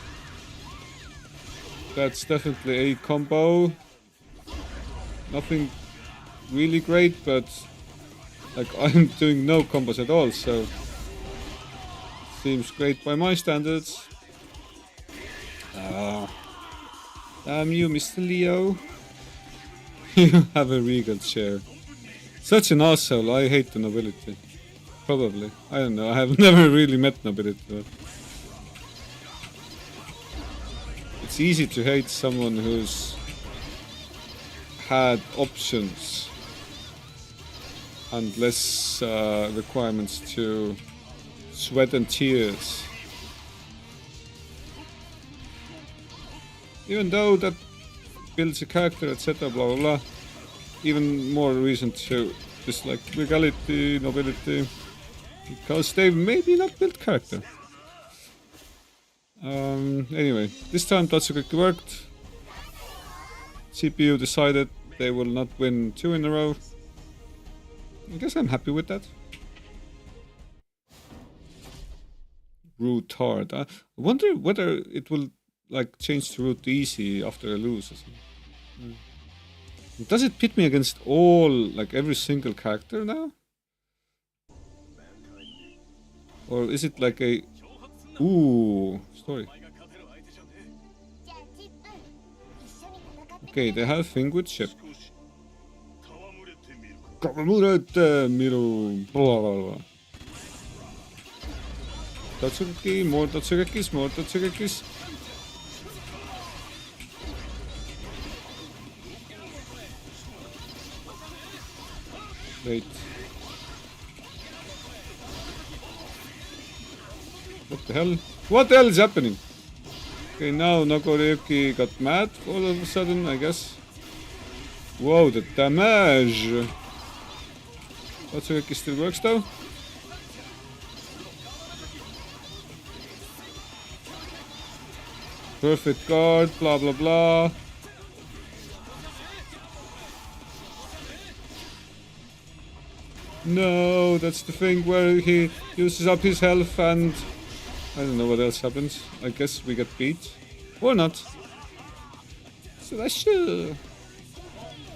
That's definitely a combo. Nothing really great, but like I'm doing no combos at all, so seems great by my standards. Damn you, Mr. Leo. You have a regal chair. Such an asshole. I hate the nobility. Probably. I don't know. I have never really met nobility. But it's easy to hate someone who's had options and less requirements to sweat and tears. Even though that builds a character, etc., blah blah blah. Even more reason to dislike regality, nobility, because they maybe not built character. Anyway, this time Tatsugeki worked. CPU decided they will not win 2 in a row. I guess I'm happy with that. Root hard. I wonder whether it will like change to root easy after I lose or something. Does it pit me against all, like every single character now? Or is it like a... Ooh, story. Okay, they have thing with ship. Kawamurete blah blah blah. Tatsugeki, more Tatsugekis, more Tatsugekis. Wait. What the hell? What the hell is happening? Okay, now Nagoriyuki got mad all of a sudden, I guess. Whoa, the damage! Tatsugeki still works though. Perfect guard, blah blah blah. No, that's the thing where he uses up his health and I don't know what else happens. I guess we get beat. Or not. Slasher!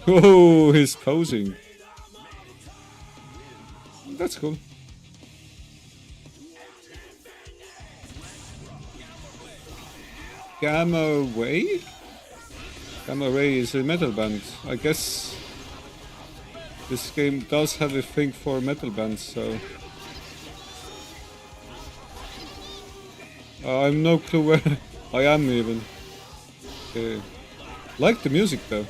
Oh, he's posing. That's cool. Gamma Ray? Gamma Ray is a metal band. I guess this game does have a thing for metal bands, so... I have no clue where I am even. Okay. Like the music though.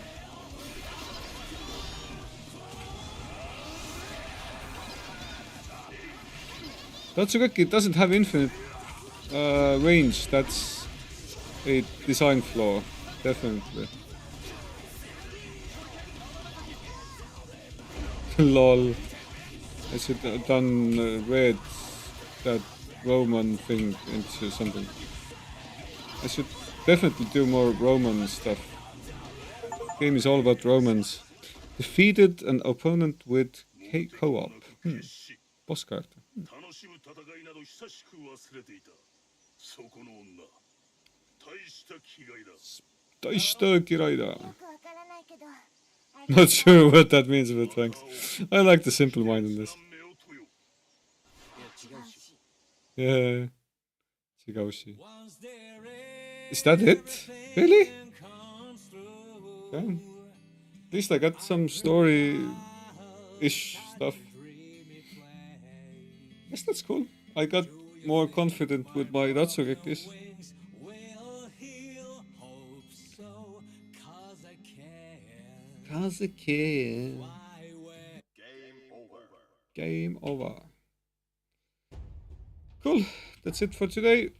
Tatsugeki doesn't have infinite range. That's a design flaw, definitely. Lol. I should have done read that Roman thing into something. I should definitely do more Roman stuff. Game is all about Romans. Defeated an opponent with co-op. Boss character. 楽しむ戦いなど久しく忘れていた。そこの女、大した気概だ。大した嫌いだ. Not sure what that means, but thanks. I like the simple mindedness. Yeah. Chigaushi. Is that it? Really? Damn. At least I got some story-ish stuff. Yes, that's cool. I got more confident with my Tatsugekis. Kazuki. Game over. Cool. That's it for today.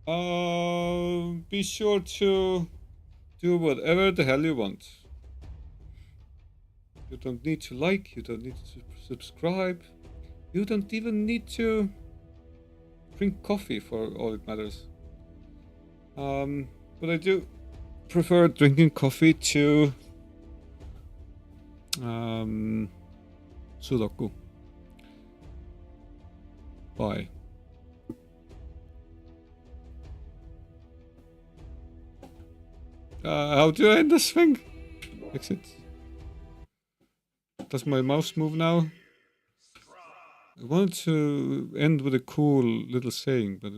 Be sure to do whatever the hell you want. You don't need to like, you don't need to subscribe, you don't even need to drink coffee for all it matters. But I do prefer drinking coffee to Sudoku. Bye. How do I end this thing? Exit. Does my mouse move now? I wanted to end with a cool little saying, but